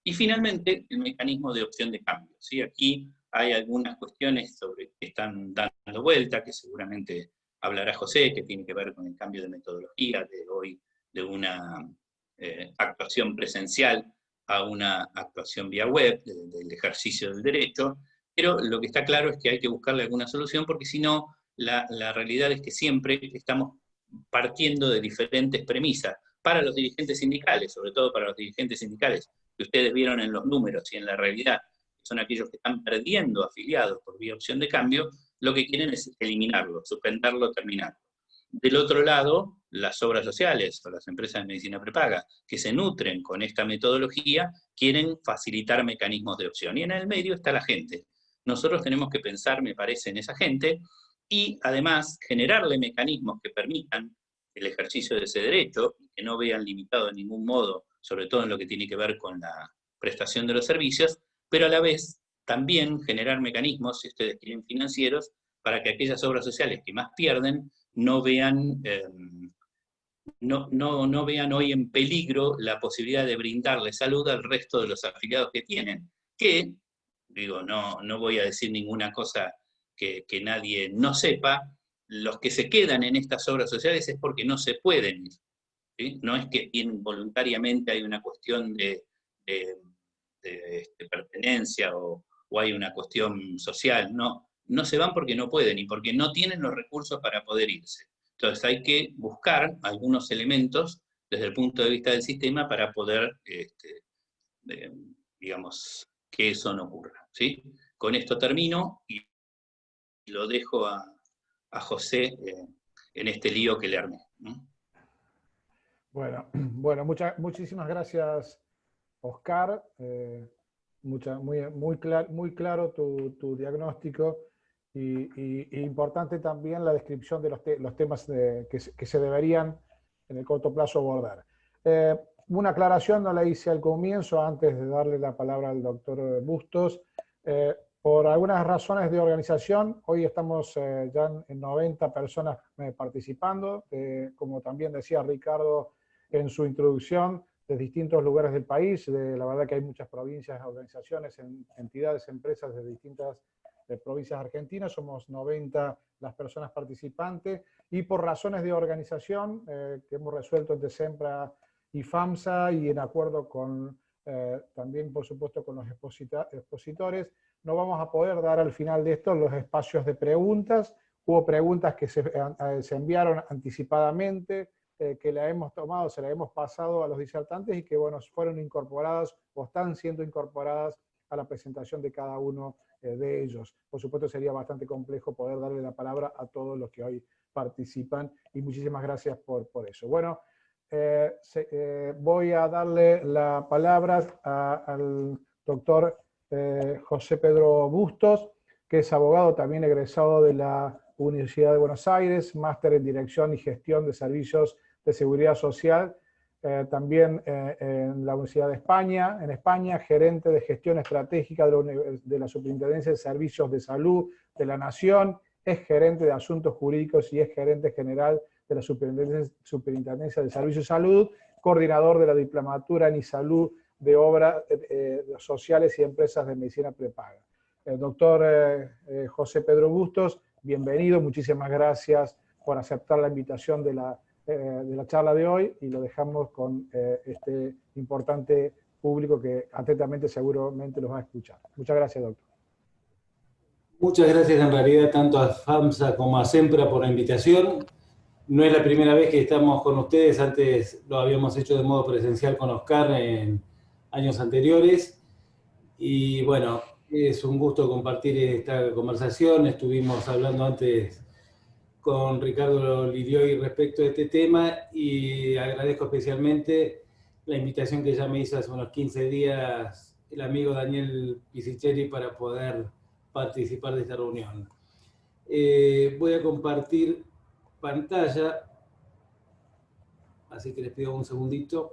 Y finalmente, el mecanismo de opción de cambio, ¿sí? Aquí hay algunas cuestiones que están dando vuelta, que seguramente hablará José, que tiene que ver con el cambio de metodología de hoy, de una actuación presencial a una actuación vía web, del ejercicio del derecho, pero lo que está claro es que hay que buscarle alguna solución, porque si no, la realidad es que siempre estamos partiendo de diferentes premisas. Para los dirigentes sindicales, sobre todo para los dirigentes sindicales, que ustedes vieron en los números y en la realidad, son aquellos que están perdiendo afiliados por vía opción de cambio, lo que quieren es eliminarlo, suspenderlo, terminarlo. Del otro lado, las obras sociales o las empresas de medicina prepaga, que se nutren con esta metodología, quieren facilitar mecanismos de opción. Y en el medio está la gente. Nosotros tenemos que pensar, me parece, en esa gente, y además generarle mecanismos que permitan el ejercicio de ese derecho, y que no vean limitado de ningún modo sobre todo en lo que tiene que ver con la prestación de los servicios, pero a la vez también generar mecanismos, si ustedes quieren, financieros, para que aquellas obras sociales que más pierden no vean, no vean hoy en peligro la posibilidad de brindarle salud al resto de los afiliados que tienen, que, digo, no voy a decir ninguna cosa que nadie no sepa, los que se quedan en estas obras sociales es porque no se pueden ir, ¿sí? No es que involuntariamente hay una cuestión de pertenencia o hay una cuestión social, no se van porque no pueden y porque no tienen los recursos para poder irse. Entonces hay que buscar algunos elementos desde el punto de vista del sistema para poder, digamos, que eso no ocurra, ¿sí? Con esto termino y lo dejo a José en este lío que le armé. Bueno, muchísimas gracias, Oscar. Muy claro tu diagnóstico y importante también la descripción de los temas que se deberían en el corto plazo abordar. Una aclaración no la hice al comienzo, antes de darle la palabra al doctor Bustos. Por algunas razones de organización, hoy estamos ya en 90 personas participando, como también decía Ricardo en su introducción, de distintos lugares del país. La verdad que hay muchas provincias, organizaciones, entidades, empresas de distintas provincias argentinas. Somos 90 las personas participantes y por razones de organización que hemos resuelto entre SEMPRA y FAMSA y en acuerdo con también, por supuesto, con los expositores, no vamos a poder dar al final de esto los espacios de preguntas. Hubo preguntas que se enviaron anticipadamente, que la hemos tomado, se la hemos pasado a los disertantes y que, bueno, fueron incorporadas o están siendo incorporadas a la presentación de cada uno de ellos. Por supuesto, sería bastante complejo poder darle la palabra a todos los que hoy participan y muchísimas gracias por eso. Bueno, voy a darle la palabra al doctor José Pedro Bustos, que es abogado también egresado de la Universidad de Buenos Aires, máster en Dirección y Gestión de Servicios de Seguridad Social, también en la Universidad de España, gerente de Gestión Estratégica de la Superintendencia de Servicios de Salud de la Nación, es gerente de Asuntos Jurídicos y es gerente general de la Superintendencia de Servicios de Salud, coordinador de la Diplomatura en Salud de Obras Sociales y Empresas de Medicina Prepaga. El doctor José Pedro Bustos, bienvenido, muchísimas gracias por aceptar la invitación de la charla de hoy y lo dejamos con este importante público que atentamente seguramente los va a escuchar. Muchas gracias, doctor. Muchas gracias en realidad tanto a FAMSA como a SEMPRA por la invitación. No es la primera vez que estamos con ustedes, antes lo habíamos hecho de modo presencial con Oscar en años anteriores. Y bueno, es un gusto compartir esta conversación. Estuvimos hablando antes con Ricardo Lirioy respecto a este tema y agradezco especialmente la invitación que ya me hizo hace unos 15 días el amigo Daniel Pisichelli para poder participar de esta reunión. Voy a compartir pantalla, así que les pido un segundito.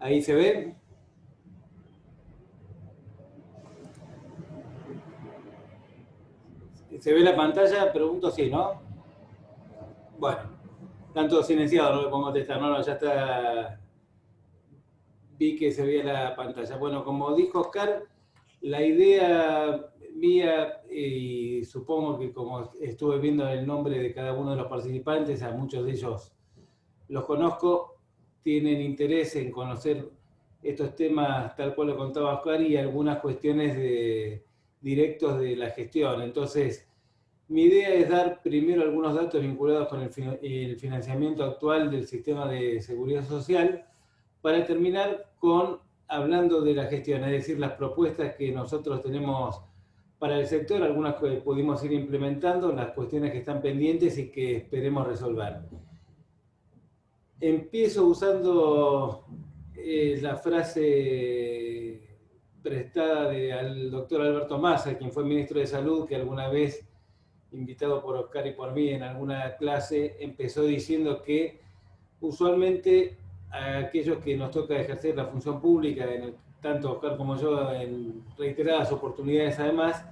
Ahí se ve. ¿Se ve la pantalla? Pregunto si, ¿no? Bueno, están todos silenciados, no me pongo a contestar. No, ya está. Vi que se veía la pantalla. Bueno, como dijo Oscar, la idea mía, y supongo que como estuve viendo el nombre de cada uno de los participantes, a muchos de ellos los conozco, tienen interés en conocer estos temas tal cual lo contaba Oscar y algunas cuestiones directos de la gestión. Entonces, mi idea es dar primero algunos datos vinculados con el financiamiento actual del sistema de seguridad social, para terminar hablando de la gestión, es decir, las propuestas que nosotros tenemos para el sector, algunas que pudimos ir implementando, las cuestiones que están pendientes y que esperemos resolver. Empiezo usando la frase prestada al doctor Alberto Massa, quien fue ministro de Salud, que alguna vez, invitado por Oscar y por mí en alguna clase, empezó diciendo que usualmente a aquellos que nos toca ejercer la función pública, tanto Oscar como yo, en reiteradas oportunidades además,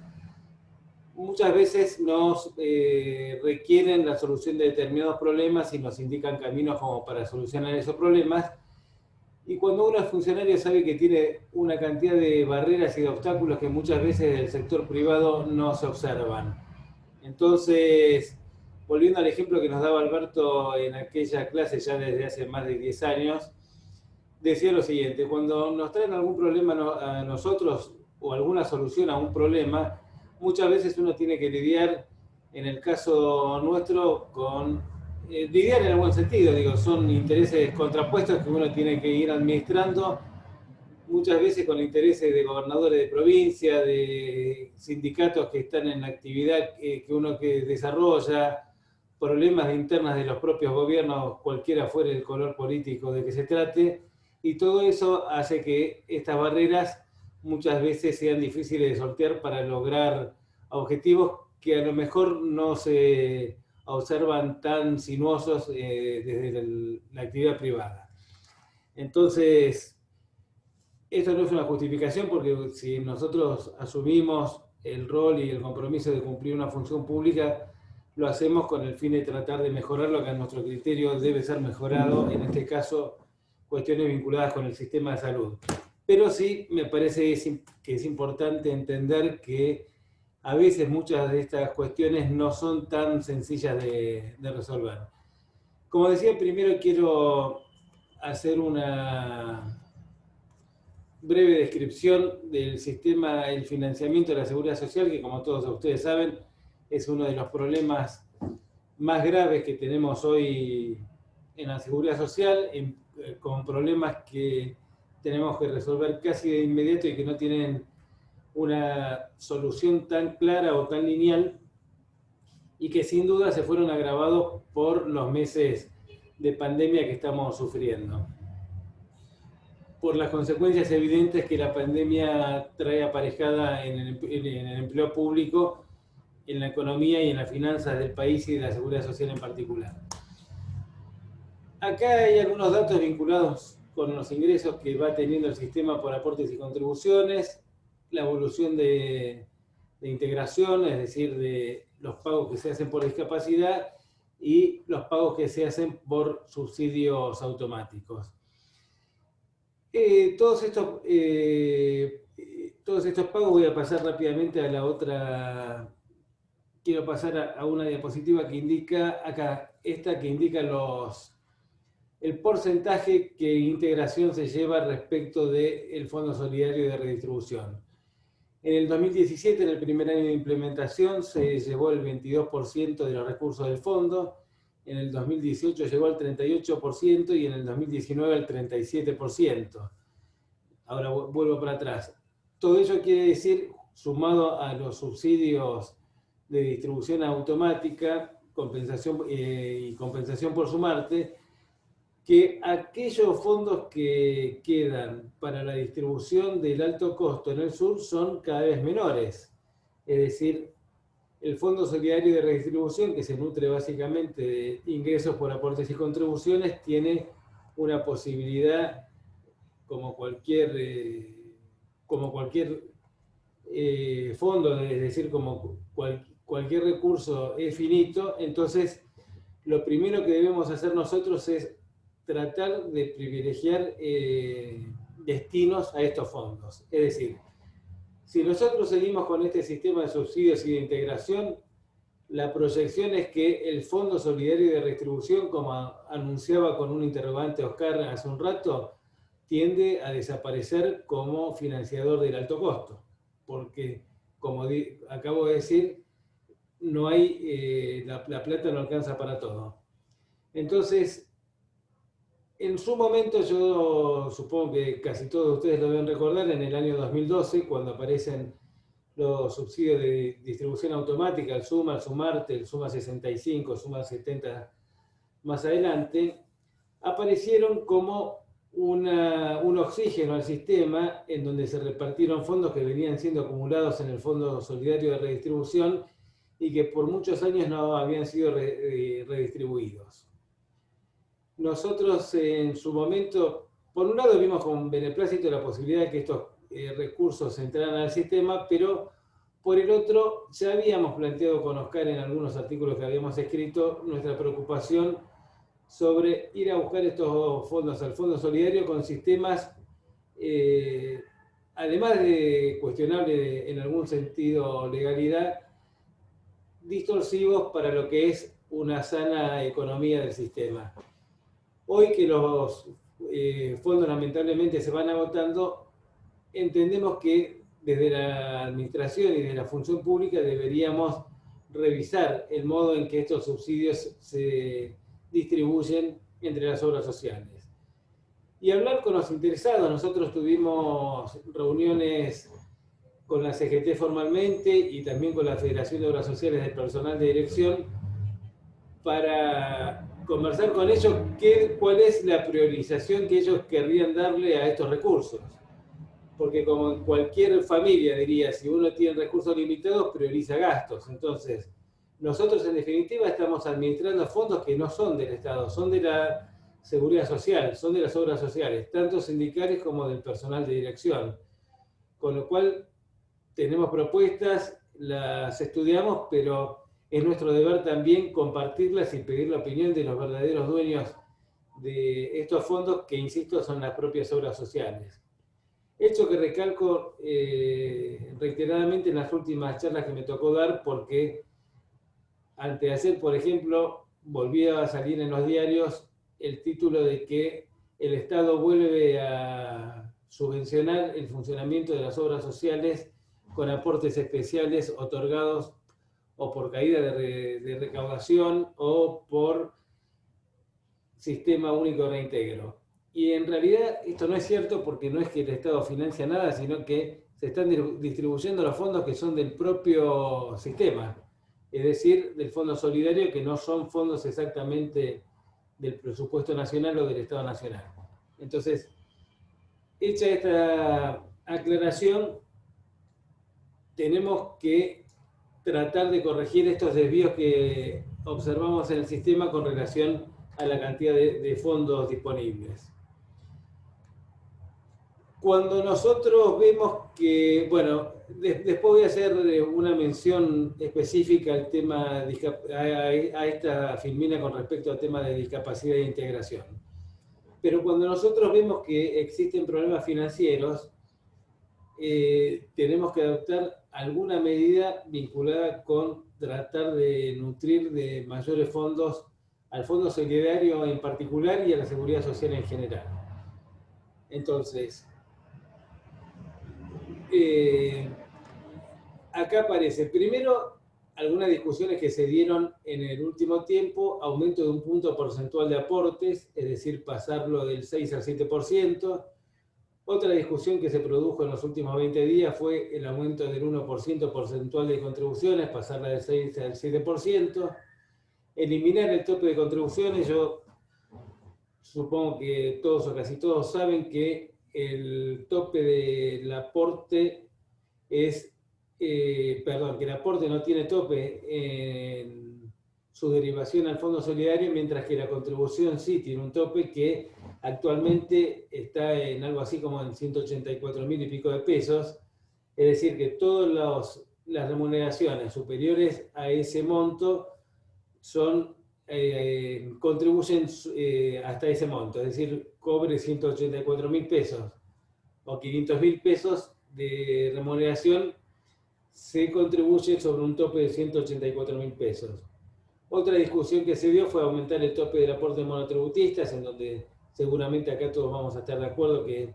muchas veces nos requieren la solución de determinados problemas y nos indican caminos como para solucionar esos problemas. Y cuando uno es funcionario sabe que tiene una cantidad de barreras y de obstáculos que muchas veces del sector privado no se observan. Entonces, volviendo al ejemplo que nos daba Alberto en aquella clase ya desde hace más de 10 años, decía lo siguiente: cuando nos traen algún problema a nosotros o alguna solución a un problema, muchas veces uno tiene que lidiar, en el caso nuestro, con lidiar en el buen sentido, digo, son intereses contrapuestos que uno tiene que ir administrando, muchas veces con intereses de gobernadores de provincia, de sindicatos que están en la actividad que uno que desarrolla, problemas internas de los propios gobiernos, cualquiera fuera el color político de que se trate, y todo eso hace que estas barreras muchas veces sean difíciles de sortear para lograr objetivos que a lo mejor no se observan tan sinuosos desde la actividad privada. Entonces, esto no es una justificación, porque si nosotros asumimos el rol y el compromiso de cumplir una función pública, lo hacemos con el fin de tratar de mejorar lo que a nuestro criterio debe ser mejorado, en este caso, cuestiones vinculadas con el sistema de salud. Pero sí me parece que es importante entender que a veces muchas de estas cuestiones no son tan sencillas de resolver. Como decía, primero quiero hacer una breve descripción del sistema, el financiamiento de la seguridad social, que como todos ustedes saben, es uno de los problemas más graves que tenemos hoy en la seguridad social, con problemas que tenemos que resolver casi de inmediato y que no tienen una solución tan clara o tan lineal, y que sin duda se fueron agravados por los meses de pandemia que estamos sufriendo, por las consecuencias evidentes que la pandemia trae aparejada en el empleo público, en la economía y en las finanzas del país y de la seguridad social en particular. Acá hay algunos datos vinculados con los ingresos que va teniendo el sistema por aportes y contribuciones, la evolución de integración, es decir, de los pagos que se hacen por discapacidad y los pagos que se hacen por subsidios automáticos. Todos estos pagos, voy a pasar rápidamente a la otra. Quiero pasar a una diapositiva que indica, acá, esta que indica el porcentaje que integración se lleva respecto del Fondo Solidario de Redistribución. En el 2017, en el primer año de implementación, se llevó el 22% de los recursos del fondo, en el 2018 llegó al 38% y en el 2019 al 37%. Ahora vuelvo para atrás. Todo ello quiere decir, sumado a los subsidios de distribución automática, compensación y compensación por sumarte, que aquellos fondos que quedan para la distribución del alto costo en el sur son cada vez menores. Es decir, el Fondo Solidario de Redistribución, que se nutre básicamente de ingresos por aportes y contribuciones, tiene una posibilidad, como cualquier fondo, es decir, como cualquier recurso es finito. Entonces, lo primero que debemos hacer nosotros es tratar de privilegiar destinos a estos fondos. Es decir, si nosotros seguimos con este sistema de subsidios y de integración, la proyección es que el Fondo Solidario de Redistribución, como anunciaba con un interrogante Oscar hace un rato, tiende a desaparecer como financiador del alto costo, porque, como acabo de decir, no hay, la plata no alcanza para todo. Entonces, en su momento, yo supongo que casi todos ustedes lo deben recordar, en el año 2012, cuando aparecen los subsidios de distribución automática, el SUMA, el SUMARTE, el SUMA 65, el SUMA 70 más adelante, aparecieron como un oxígeno al sistema en donde se repartieron fondos que venían siendo acumulados en el Fondo Solidario de Redistribución y que por muchos años no habían sido redistribuidos. Nosotros en su momento, por un lado vimos con beneplácito la posibilidad de que estos recursos entraran al sistema, pero por el otro ya habíamos planteado con Oscar en algunos artículos que habíamos escrito nuestra preocupación sobre ir a buscar estos fondos al Fondo Solidario con sistemas, además de cuestionable en algún sentido legalidad, distorsivos para lo que es una sana economía del sistema. Hoy que los fondos lamentablemente se van agotando, entendemos que desde la administración y desde la función pública deberíamos revisar el modo en que estos subsidios se distribuyen entre las obras sociales. Y hablar con los interesados. Nosotros tuvimos reuniones con la CGT formalmente y también con la Federación de Obras Sociales del Personal de Dirección para conversar con ellos cuál es la priorización que ellos querrían darle a estos recursos. Porque como en cualquier familia, diría, si uno tiene recursos limitados, prioriza gastos. Entonces, nosotros en definitiva estamos administrando fondos que no son del Estado, son de la Seguridad Social, son de las obras sociales, tanto sindicales como del personal de dirección. Con lo cual, tenemos propuestas, las estudiamos, pero es nuestro deber también compartirlas y pedir la opinión de los verdaderos dueños de estos fondos, que, insisto, son las propias obras sociales. Hecho que recalco reiteradamente en las últimas charlas que me tocó dar, porque anteayer, por ejemplo, volvía a salir en los diarios el título de que el Estado vuelve a subvencionar el funcionamiento de las obras sociales con aportes especiales otorgados o por caída de recaudación o por sistema único de reintegro. Y en realidad esto no es cierto, porque no es que el Estado financia nada, sino que se están distribuyendo los fondos que son del propio sistema, es decir, del Fondo Solidario, que no son fondos exactamente del presupuesto nacional o del Estado nacional. Entonces, hecha esta aclaración, tenemos que tratar de corregir estos desvíos que observamos en el sistema con relación a la cantidad de fondos disponibles. Cuando nosotros vemos que, bueno, después voy a hacer una mención específica al tema, a esta filmina con respecto al tema de discapacidad e integración. Pero cuando nosotros vemos que existen problemas financieros, tenemos que adoptar alguna medida vinculada con tratar de nutrir de mayores fondos al Fondo Solidario en particular y a la Seguridad Social en general. Entonces, acá aparece, primero, algunas discusiones que se dieron en el último tiempo, aumento de un punto porcentual de aportes, es decir, pasarlo del 6 al 7%. Otra discusión que se produjo en los últimos 20 días fue el aumento del 1% porcentual de contribuciones, pasarla del 6 al 7%. Eliminar el tope de contribuciones. Yo supongo que todos o casi todos saben que el tope del aporte es, que el aporte no tiene tope en su derivación al Fondo Solidario, mientras que la contribución sí tiene un tope que actualmente está en algo así como en 184.000 y pico de pesos. Es decir, que todas las remuneraciones superiores a ese monto contribuyen hasta ese monto, es decir, cobre 184.000 pesos o 500.000 pesos de remuneración, se contribuye sobre un tope de 184.000 pesos. Otra discusión que se dio fue aumentar el tope del aporte de monotributistas, en donde seguramente acá todos vamos a estar de acuerdo que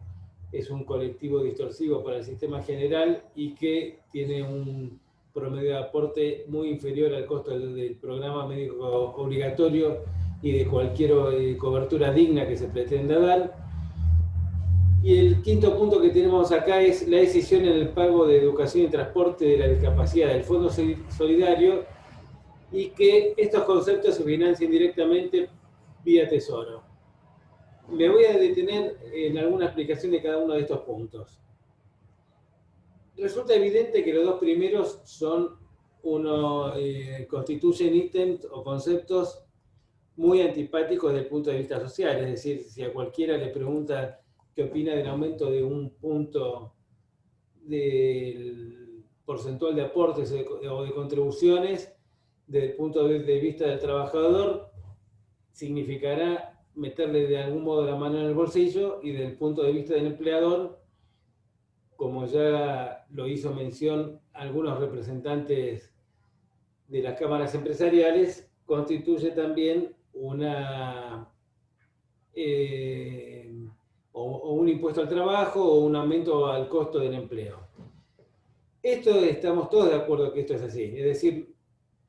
es un colectivo distorsivo para el sistema general y que tiene un promedio de aporte muy inferior al costo del programa médico obligatorio y de cualquier cobertura digna que se pretenda dar. Y el quinto punto que tenemos acá es la decisión en el pago de educación y transporte de la discapacidad del Fondo Solidario, y que estos conceptos se financian directamente vía Tesoro. Me voy a detener en alguna explicación de cada uno de estos puntos. Resulta evidente que los dos primeros constituyen ítems o conceptos muy antipáticos desde el punto de vista social. Es decir, si a cualquiera le pregunta qué opina del aumento de un punto del porcentual de aportes o de contribuciones, desde el punto de vista del trabajador, significará meterle de algún modo la mano en el bolsillo, y desde el punto de vista del empleador, como ya lo hizo mención algunos representantes de las cámaras empresariales, constituye también un impuesto al trabajo o un aumento al costo del empleo. Esto estamos todos de acuerdo que esto es así. Es decir,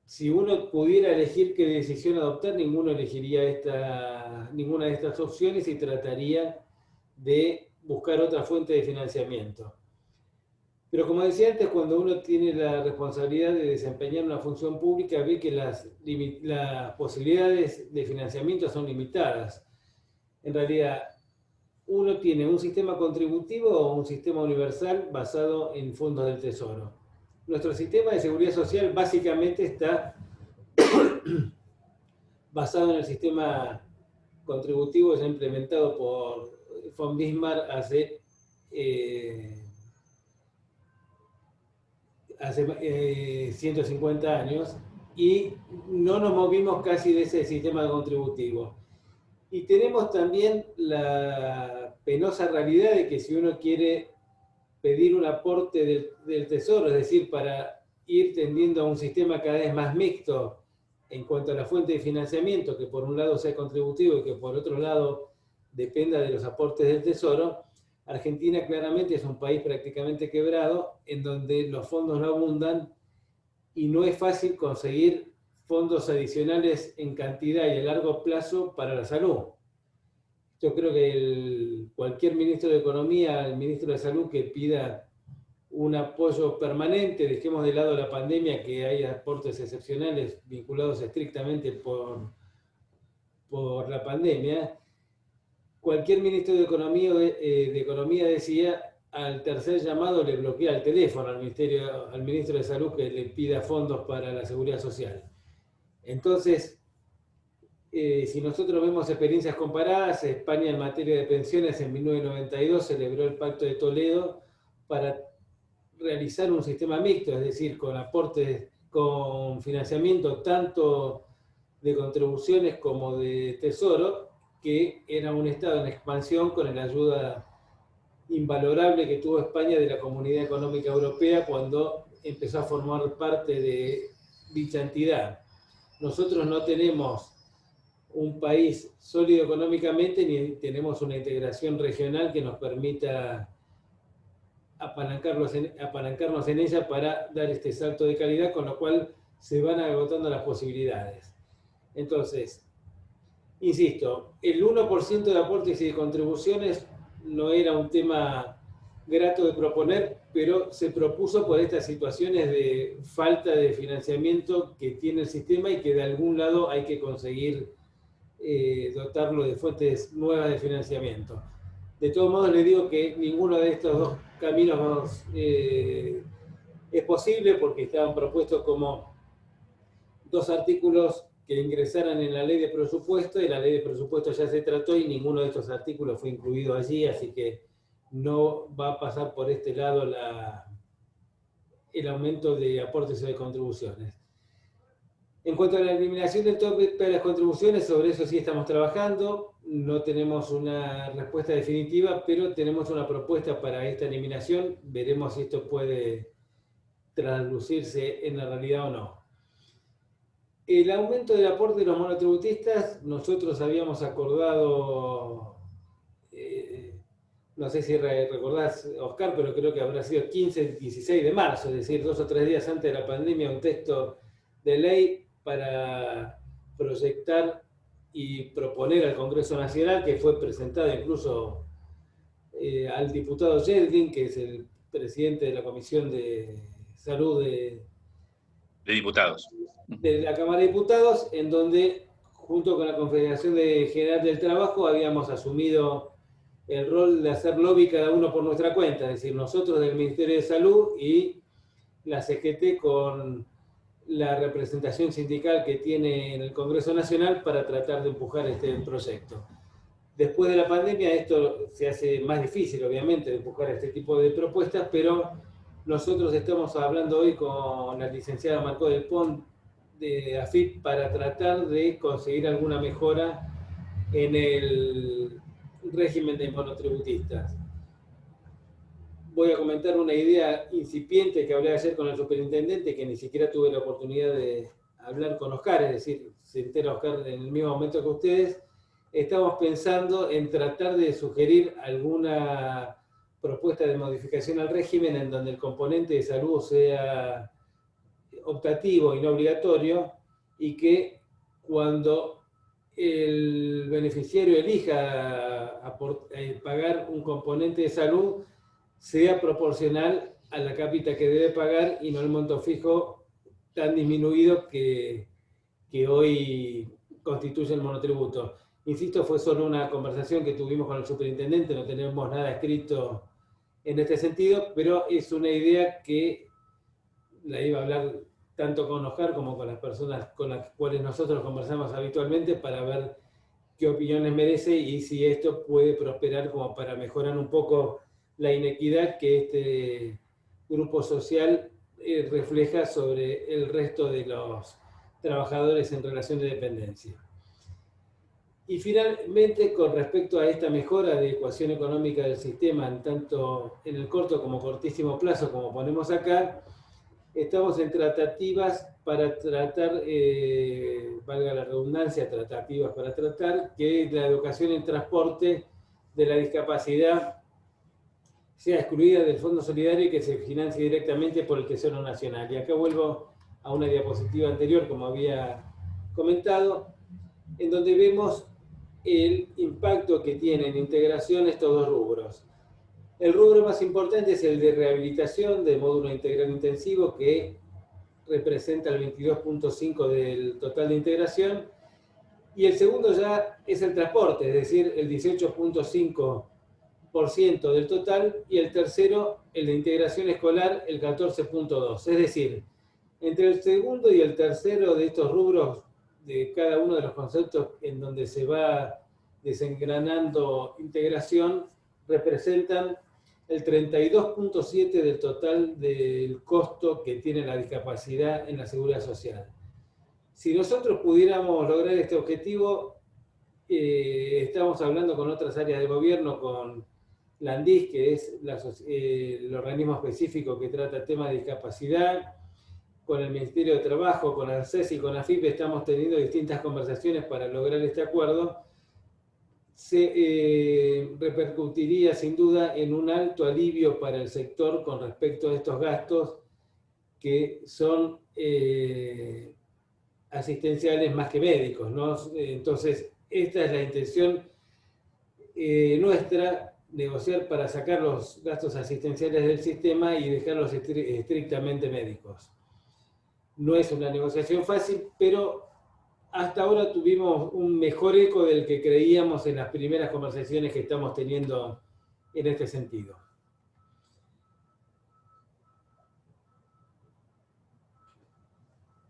si uno pudiera elegir qué decisión adoptar, ninguno elegiría ninguna de estas opciones y trataría de buscar otra fuente de financiamiento. Pero como decía antes, cuando uno tiene la responsabilidad de desempeñar una función pública, ve que las posibilidades de financiamiento son limitadas. En realidad, uno tiene un sistema contributivo o un sistema universal basado en fondos del Tesoro. Nuestro sistema de seguridad social básicamente está basado en el sistema contributivo ya implementado por von Bismarck hace 150 años, y no nos movimos casi de ese sistema contributivo. Y tenemos también la penosa realidad de que si uno quiere pedir un aporte del Tesoro, es decir, para ir tendiendo a un sistema cada vez más mixto en cuanto a la fuente de financiamiento, que por un lado sea contributivo y que por otro lado dependa de los aportes del Tesoro, Argentina claramente es un país prácticamente quebrado, en donde los fondos no abundan y no es fácil conseguir fondos adicionales en cantidad y a largo plazo para la salud. Yo creo que cualquier ministro de Economía, el ministro de Salud que pida un apoyo permanente, dejemos de lado la pandemia, que hay aportes excepcionales vinculados estrictamente por la pandemia. Cualquier ministro de Economía decía, al tercer llamado le bloquea el teléfono al ministro de Salud que le pida fondos para la seguridad social. Entonces, si nosotros vemos experiencias comparadas, España en materia de pensiones en 1992 celebró el Pacto de Toledo para realizar un sistema mixto, es decir, con aportes, con financiamiento tanto de contribuciones como de tesoro, que era un Estado en expansión con la ayuda invalorable que tuvo España de la Comunidad Económica Europea cuando empezó a formar parte de dicha entidad. Nosotros no tenemos un país sólido económicamente ni tenemos una integración regional que nos permita apalancarnos en ella para dar este salto de calidad, con lo cual se van agotando las posibilidades. Entonces, insisto, el 1% de aportes y de contribuciones no era un tema grato de proponer, pero se propuso por estas situaciones de falta de financiamiento que tiene el sistema y que de algún lado hay que conseguir dotarlo de fuentes nuevas de financiamiento. De todos modos, les digo que ninguno de estos dos caminos es posible, porque estaban propuestos como dos artículos que ingresaran en la ley de presupuesto, y la ley de presupuesto ya se trató y ninguno de estos artículos fue incluido allí, así que no va a pasar por este lado el aumento de aportes o de contribuciones. En cuanto a la eliminación del tope de las contribuciones, sobre eso sí estamos trabajando. No tenemos una respuesta definitiva, pero tenemos una propuesta para esta eliminación. Veremos si esto puede traducirse en la realidad o no. El aumento del aporte de los monotributistas, nosotros habíamos acordado no sé si recordás, Oscar, pero creo que habrá sido 15, 16 de marzo, es decir, 2 o 3 días antes de la pandemia, un texto de ley para proyectar y proponer al Congreso Nacional, que fue presentado incluso al diputado Yelkin, que es el presidente de la Comisión de Salud de diputados. De la Cámara de Diputados, en donde, junto con la Confederación General del Trabajo, habíamos asumido el rol de hacer lobby cada uno por nuestra cuenta, es decir, nosotros del Ministerio de Salud y la CGT con la representación sindical que tiene en el Congreso Nacional para tratar de empujar este proyecto. Después de la pandemia esto se hace más difícil, obviamente, de empujar este tipo de propuestas, pero nosotros estamos hablando hoy con la licenciada Marcó del Pont de AFIP para tratar de conseguir alguna mejora en el régimen de monotributistas. Voy a comentar una idea incipiente que hablé ayer con el superintendente, que ni siquiera tuve la oportunidad de hablar con Oscar, es decir, se entera Oscar en el mismo momento que ustedes. Estamos pensando en tratar de sugerir alguna propuesta de modificación al régimen en donde el componente de salud sea optativo y no obligatorio, y que cuando el beneficiario elija pagar un componente de salud sea proporcional a la cápita que debe pagar y no el monto fijo tan disminuido que hoy constituye el monotributo. Insisto, fue solo una conversación que tuvimos con el superintendente, no tenemos nada escrito en este sentido, pero es una idea que la iba a hablar tanto con Oscar como con las personas con las cuales nosotros conversamos habitualmente para ver qué opiniones merece y si esto puede prosperar como para mejorar un poco la inequidad que este grupo social refleja sobre el resto de los trabajadores en relación de dependencia. Y finalmente, con respecto a esta mejora de ecuación económica del sistema, tanto en el corto como cortísimo plazo, como ponemos acá, estamos en tratativas para tratar, valga la redundancia, tratativas para tratar que la educación en transporte de la discapacidad sea excluida del Fondo Solidario y que se financie directamente por el Tesoro Nacional. Y acá vuelvo a una diapositiva anterior, como había comentado, en donde vemos el impacto que tienen en integración estos dos rubros. El rubro más importante es el de rehabilitación de módulo integral intensivo, que representa el 22.5% del total de integración, y el segundo ya es el transporte, es decir, el 18.5% del total, y el tercero, el de integración escolar, el 14.2%. Es decir, entre el segundo y el tercero de estos rubros, de cada uno de los conceptos en donde se va desengranando integración, representan el 32.7% del total del costo que tiene la discapacidad en la seguridad social. Si nosotros pudiéramos lograr este objetivo, estamos hablando con otras áreas de gobierno, con la ANDIS, que es el organismo específico que trata el tema de discapacidad, con el Ministerio de Trabajo, con ANSES y con AFIP, estamos teniendo distintas conversaciones para lograr este acuerdo. Se repercutiría sin duda en un alto alivio para el sector con respecto a estos gastos que son asistenciales más que médicos, ¿no? Entonces, esta es la intención nuestra, negociar para sacar los gastos asistenciales del sistema y dejarlos estrictamente médicos. No es una negociación fácil, pero hasta ahora tuvimos un mejor eco del que creíamos en las primeras conversaciones que estamos teniendo en este sentido.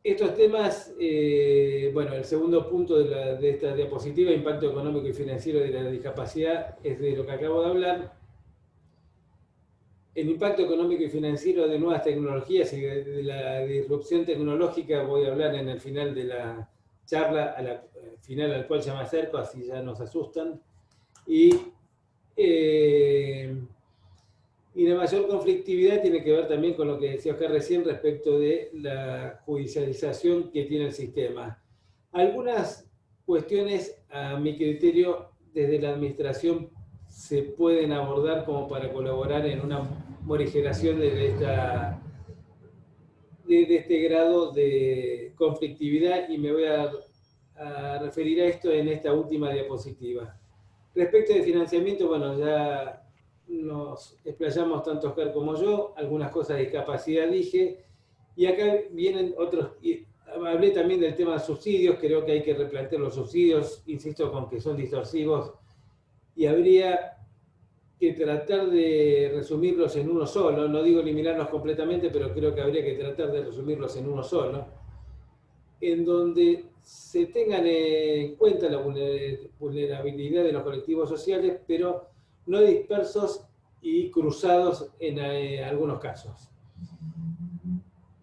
Estos temas, bueno, el segundo punto de esta diapositiva, impacto económico y financiero de la discapacidad, es de lo que acabo de hablar. El impacto económico y financiero de nuevas tecnologías y de la disrupción tecnológica voy a hablar en el final de la charla, final al cual ya me acerco, así ya nos asustan. Y la mayor conflictividad tiene que ver también con lo que decía Oscar recién respecto de la judicialización que tiene el sistema. Algunas cuestiones, a mi criterio, desde la administración se pueden abordar como para colaborar en una morigeración de este grado de conflictividad, y me voy a referir a esto en esta última diapositiva. Respecto de financiamiento, bueno, ya nos explayamos tanto Oscar como yo, algunas cosas de discapacidad dije, y acá vienen otros, hablé también del tema de subsidios, creo que hay que replantear los subsidios, insisto con que son distorsivos, y habría que tratar de resumirlos en uno solo, no digo eliminarlos completamente, pero creo que habría que tratar de resumirlos en uno solo, en donde se tengan en cuenta la vulnerabilidad de los colectivos sociales, pero no dispersos y cruzados en algunos casos.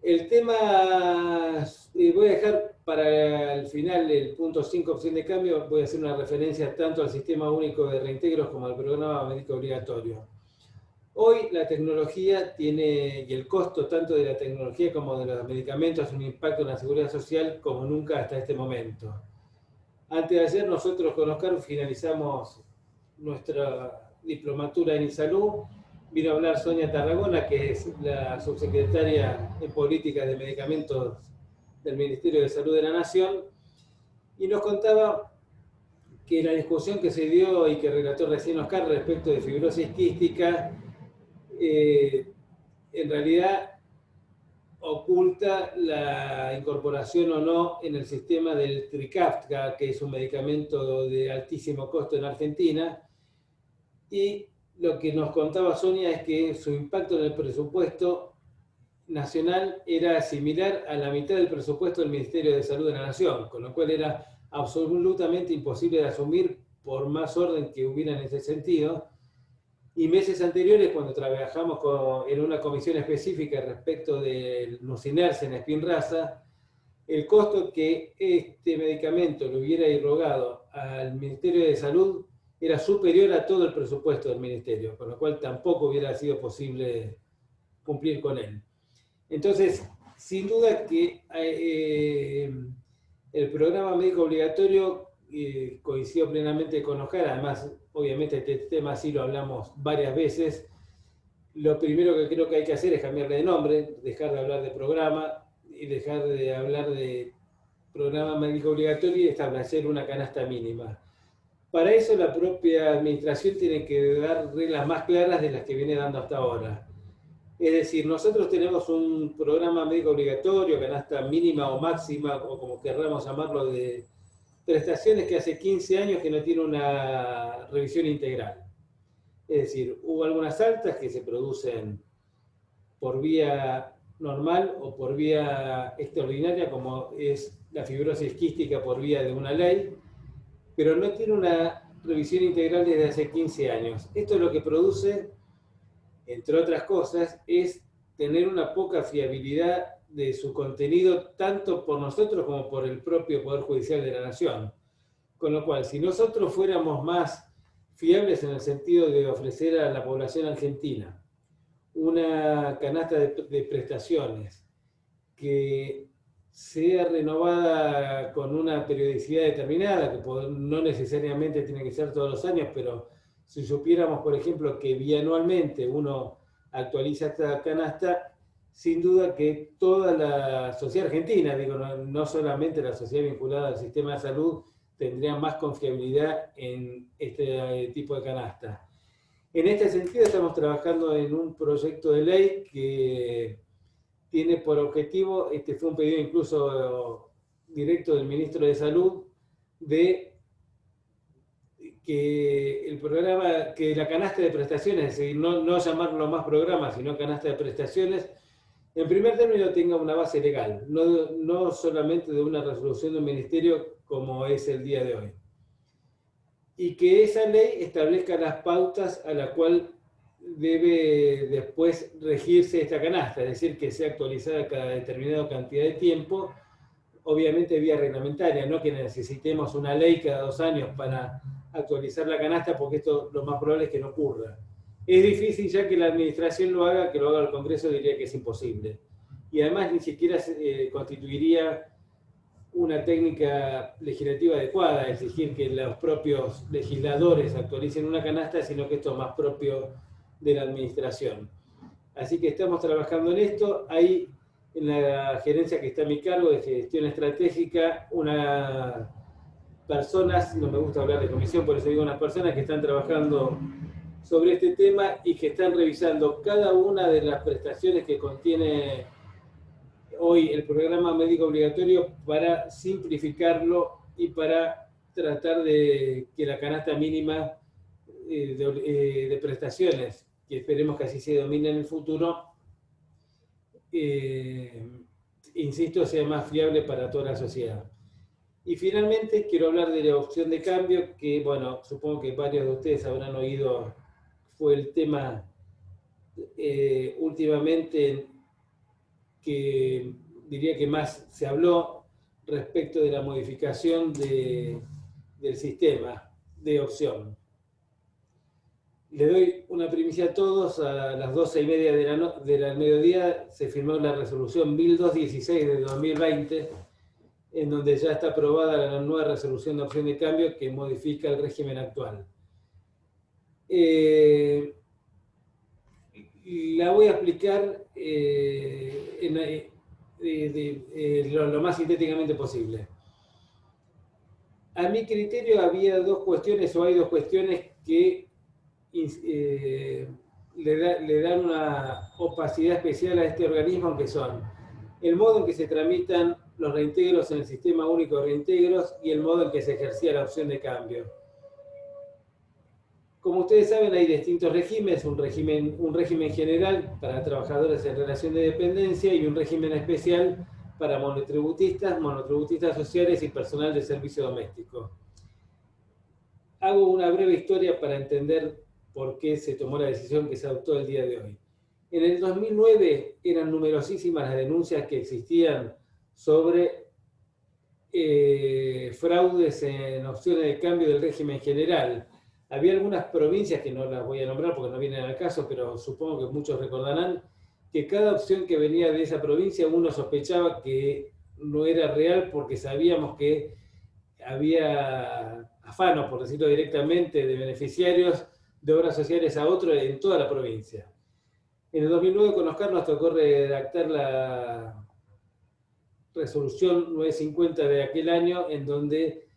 El tema, voy a dejar para el final el punto 5, opción de cambio, voy a hacer una referencia tanto al Sistema Único de Reintegros como al Programa Médico Obligatorio. Hoy la tecnología tiene, y el costo tanto de la tecnología como de los medicamentos, un impacto en la seguridad social como nunca hasta este momento. Antes de ayer nosotros con Oscar finalizamos nuestra diplomatura en INSALUD. Vino a hablar Sonia Tarragona, que es la subsecretaria en Políticas de Medicamentos del Ministerio de Salud de la Nación, y nos contaba que la discusión que se dio y que relató recién Oscar respecto de fibrosis quística, en realidad oculta la incorporación o no en el sistema del Trikafta, que es un medicamento de altísimo costo en Argentina, y lo que nos contaba Sonia es que su impacto en el presupuesto nacional era similar a la mitad del presupuesto del Ministerio de Salud de la Nación, con lo cual era absolutamente imposible de asumir por más orden que hubiera en ese sentido. Y meses anteriores, cuando trabajamos en una comisión específica respecto del nusinersen en Spinraza, el costo que este medicamento le hubiera irrogado al Ministerio de Salud era superior a todo el presupuesto del Ministerio, con lo cual tampoco hubiera sido posible cumplir con él. Entonces, sin duda que el programa médico obligatorio coincido plenamente con Oscar, además, obviamente este tema sí lo hablamos varias veces. Lo primero que creo que hay que hacer es cambiarle de nombre, dejar de hablar de programa y dejar de hablar de programa médico obligatorio y establecer una canasta mínima. Para eso la propia administración tiene que dar reglas más claras de las que viene dando hasta ahora. Es decir, nosotros tenemos un programa médico obligatorio, canasta mínima o máxima, o como querramos llamarlo, de prestaciones que hace 15 años que no tiene una revisión integral. Es decir, hubo algunas altas que se producen por vía normal o por vía extraordinaria, como es la fibrosis quística por vía de una ley, pero no tiene una revisión integral desde hace 15 años. Esto lo que produce, entre otras cosas, es tener una poca fiabilidad de su contenido, tanto por nosotros como por el propio Poder Judicial de la Nación. Con lo cual, si nosotros fuéramos más fiables en el sentido de ofrecer a la población argentina una canasta de prestaciones que sea renovada con una periodicidad determinada, que no necesariamente tiene que ser todos los años, pero si supiéramos, por ejemplo, que bianualmente uno actualiza esta canasta, sin duda que toda la sociedad argentina, digo, no solamente la sociedad vinculada al sistema de salud, tendría más confiabilidad en este tipo de canasta. En este sentido estamos trabajando en un proyecto de ley que tiene por objetivo, este fue un pedido incluso directo del ministro de Salud, de que el programa, que la canasta de prestaciones, es decir, no llamarlo más programa, sino canasta de prestaciones, en primer término tenga una base legal, no solamente de una resolución del ministerio como es el día de hoy. Y que esa ley establezca las pautas a la cual debe después regirse esta canasta, es decir, que sea actualizada cada determinada cantidad de tiempo, obviamente vía reglamentaria, no que necesitemos una ley cada 2 años para actualizar la canasta, porque esto lo más probable es que no ocurra. Es difícil ya que la administración lo haga, que lo haga el Congreso diría que es imposible. Y además ni siquiera constituiría una técnica legislativa adecuada, exigir que los propios legisladores actualicen una canasta, sino que esto es más propio de la administración. Así que estamos trabajando en esto. Hay en la gerencia que está a mi cargo de gestión estratégica unas personas, no me gusta hablar de comisión, por eso digo unas personas que están trabajando sobre este tema y que están revisando cada una de las prestaciones que contiene hoy el programa médico obligatorio para simplificarlo y para tratar de que la canasta mínima de prestaciones, que esperemos que así se domine en el futuro, insisto, sea más fiable para toda la sociedad. Y finalmente quiero hablar de la opción de cambio, que bueno, supongo que varios de ustedes habrán oído, fue el tema últimamente que diría que más se habló respecto de la modificación del sistema de opción. Le doy una primicia a todos. A las 12:30 del mediodía se firmó la resolución 1216 de 2020, en donde ya está aprobada la nueva resolución de opción de cambio que modifica el régimen actual. La voy a explicar lo más sintéticamente posible. A mi criterio había dos cuestiones, o hay dos cuestiones que le dan una opacidad especial a este organismo, que son el modo en que se tramitan los reintegros en el Sistema Único de Reintegros y el modo en que se ejercía la opción de cambio. Como ustedes saben, hay distintos regímenes, un régimen general para trabajadores en relación de dependencia y un régimen especial para monotributistas, monotributistas sociales y personal de servicio doméstico. Hago una breve historia para entender por qué se tomó la decisión que se adoptó el día de hoy. En el 2009 eran numerosísimas las denuncias que existían sobre fraudes en opciones de cambio del régimen general. Había algunas provincias, que no las voy a nombrar porque no vienen al caso, pero supongo que muchos recordarán, que cada opción que venía de esa provincia uno sospechaba que no era real porque sabíamos que había afanos, por decirlo directamente, de beneficiarios de obras sociales a otros en toda la provincia. En el 2009 con Oscar nos tocó redactar la resolución 950 de aquel año, en donde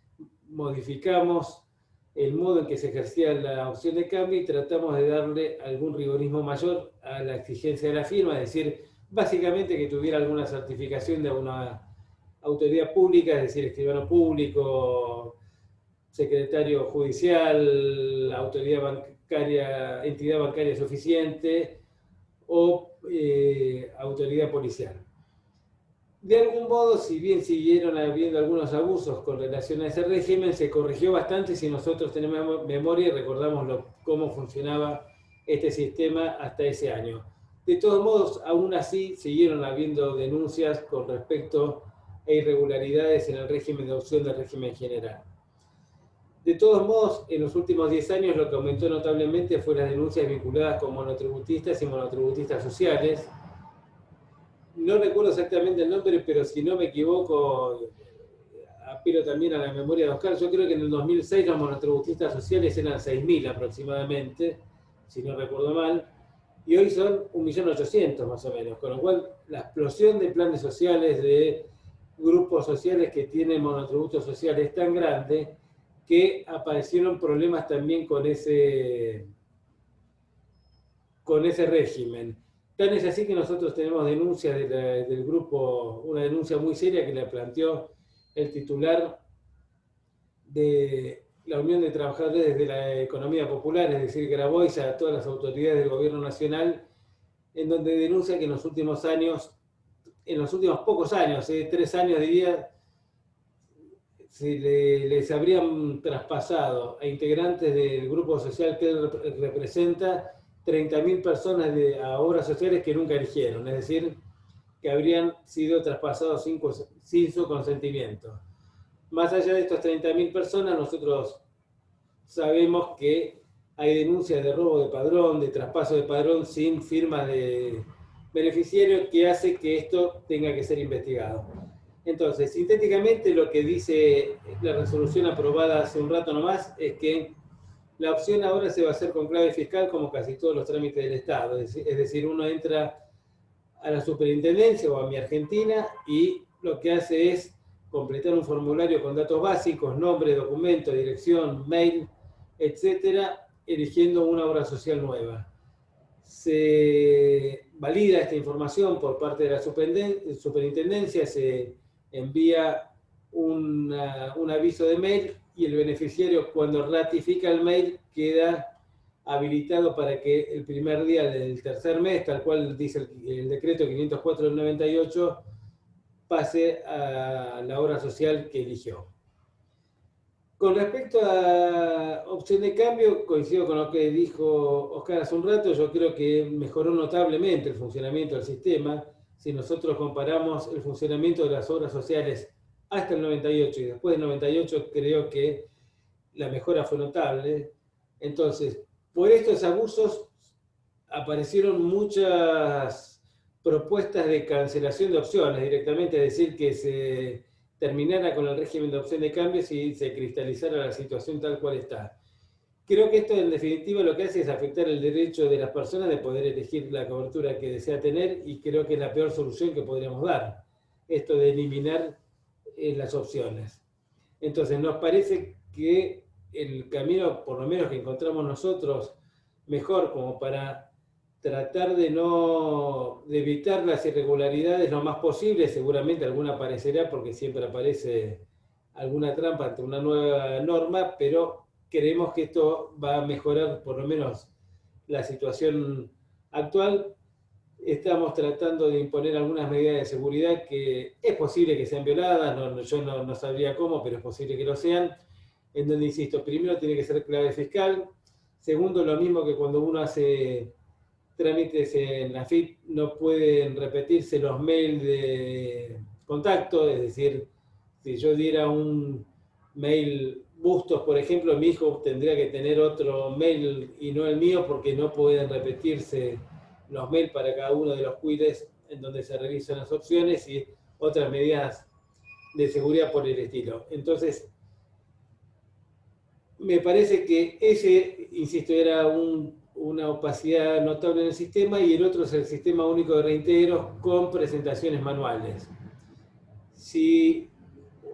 modificamos el modo en que se ejercía la opción de cambio y tratamos de darle algún rigorismo mayor a la exigencia de la firma, es decir, básicamente que tuviera alguna certificación de alguna autoridad pública, es decir, escribano público, secretario judicial, autoridad bancaria, entidad bancaria suficiente o autoridad policial. De algún modo, si bien siguieron habiendo algunos abusos con relación a ese régimen, se corrigió bastante si nosotros tenemos memoria y recordamos cómo funcionaba este sistema hasta ese año. De todos modos, aún así, siguieron habiendo denuncias con respecto a irregularidades en el régimen de opción del régimen general. De todos modos, en los últimos 10 años lo que aumentó notablemente fue las denuncias vinculadas con monotributistas y monotributistas sociales. No recuerdo exactamente el nombre, pero si no me equivoco, apelo también a la memoria de Oscar, yo creo que en el 2006 los monotributistas sociales eran 6.000 aproximadamente, si no recuerdo mal, y hoy son 1.800.000 más o menos, con lo cual la explosión de planes sociales, de grupos sociales que tienen monotributos sociales es tan grande que aparecieron problemas también con ese régimen. Tan es así que nosotros tenemos denuncias del grupo, una denuncia muy seria que le planteó el titular de la Unión de Trabajadores de la Economía Popular, es decir, Grabois, a todas las autoridades del gobierno nacional, en donde denuncia que en los últimos años, en los últimos pocos años, 3 años diría, les habrían traspasado a integrantes del grupo social que él representa 30.000 personas a obras sociales que nunca eligieron, es decir, que habrían sido traspasados sin su consentimiento. Más allá de estas 30.000 personas, nosotros sabemos que hay denuncias de robo de padrón, de traspaso de padrón sin firma de beneficiario, que hace que esto tenga que ser investigado. Entonces, sintéticamente lo que dice la resolución aprobada hace un rato nomás es que la opción ahora se va a hacer con clave fiscal como casi todos los trámites del Estado. Es decir, uno entra a la superintendencia o a Mi Argentina y lo que hace es completar un formulario con datos básicos, nombre, documento, dirección, mail, etcétera, eligiendo una obra social nueva. Se valida esta información por parte de la superintendencia, se envía un aviso de mail y el beneficiario, cuando ratifica el mail, queda habilitado para que el primer día del tercer mes, tal cual dice el decreto 504 del 98, pase a la obra social que eligió. Con respecto a opción de cambio, coincido con lo que dijo Oscar hace un rato. Yo creo que mejoró notablemente el funcionamiento del sistema. Si nosotros comparamos el funcionamiento de las obras sociales hasta el 98 y después del 98, creo que la mejora fue notable. Entonces, por estos abusos aparecieron muchas propuestas de cancelación de opciones, directamente, es decir, que se terminara con el régimen de opción de cambios y se cristalizara la situación tal cual está. Creo que esto en definitiva lo que hace es afectar el derecho de las personas de poder elegir la cobertura que desea tener, y creo que es la peor solución que podríamos dar, esto de eliminar las opciones. Entonces nos parece que el camino, por lo menos que encontramos nosotros, mejor como para tratar de evitar las irregularidades lo más posible. Seguramente alguna aparecerá porque siempre aparece alguna trampa ante una nueva norma, pero creemos que esto va a mejorar por lo menos la situación actual. Estamos tratando de imponer algunas medidas de seguridad que es posible que sean violadas, yo no sabría cómo, pero es posible que lo sean, en donde, insisto, primero tiene que ser clave fiscal, segundo, lo mismo que cuando uno hace trámites en la AFIP, no pueden repetirse los mails de contacto, es decir, si yo diera un mail Bustos, por ejemplo, mi hijo tendría que tener otro mail y no el mío, porque no pueden repetirse los mails para cada uno de los cuides en donde se revisan las opciones y otras medidas de seguridad por el estilo. Entonces, me parece que ese, insisto, era una opacidad notable en el sistema, y el otro es el sistema único de reintegros con presentaciones manuales. Si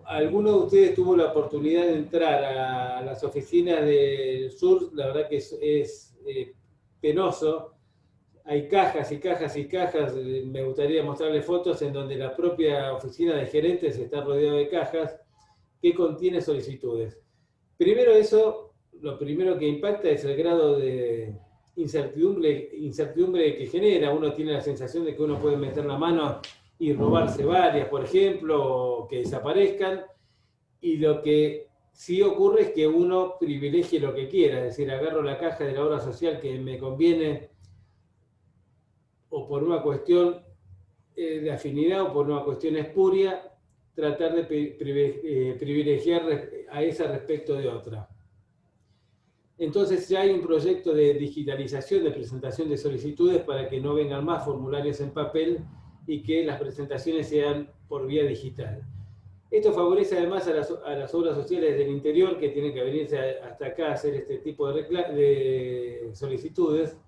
alguno de ustedes tuvo la oportunidad de entrar a las oficinas del sur, la verdad que es penoso. Hay cajas y cajas y cajas, me gustaría mostrarles fotos en donde la propia oficina de gerentes está rodeada de cajas que contiene solicitudes. Primero eso, lo primero que impacta es el grado de incertidumbre que genera. Uno tiene la sensación de que uno puede meter la mano y robarse varias, por ejemplo, o que desaparezcan, y lo que sí ocurre es que uno privilegie lo que quiera, es decir, agarro la caja de la obra social que me conviene, o por una cuestión de afinidad o por una cuestión espuria, tratar de privilegiar a esa respecto de otra. Entonces ya hay un proyecto de digitalización de presentación de solicitudes para que no vengan más formularios en papel y que las presentaciones sean por vía digital. Esto favorece además a las obras sociales del interior, que tienen que venirse hasta acá a hacer este tipo de solicitudes.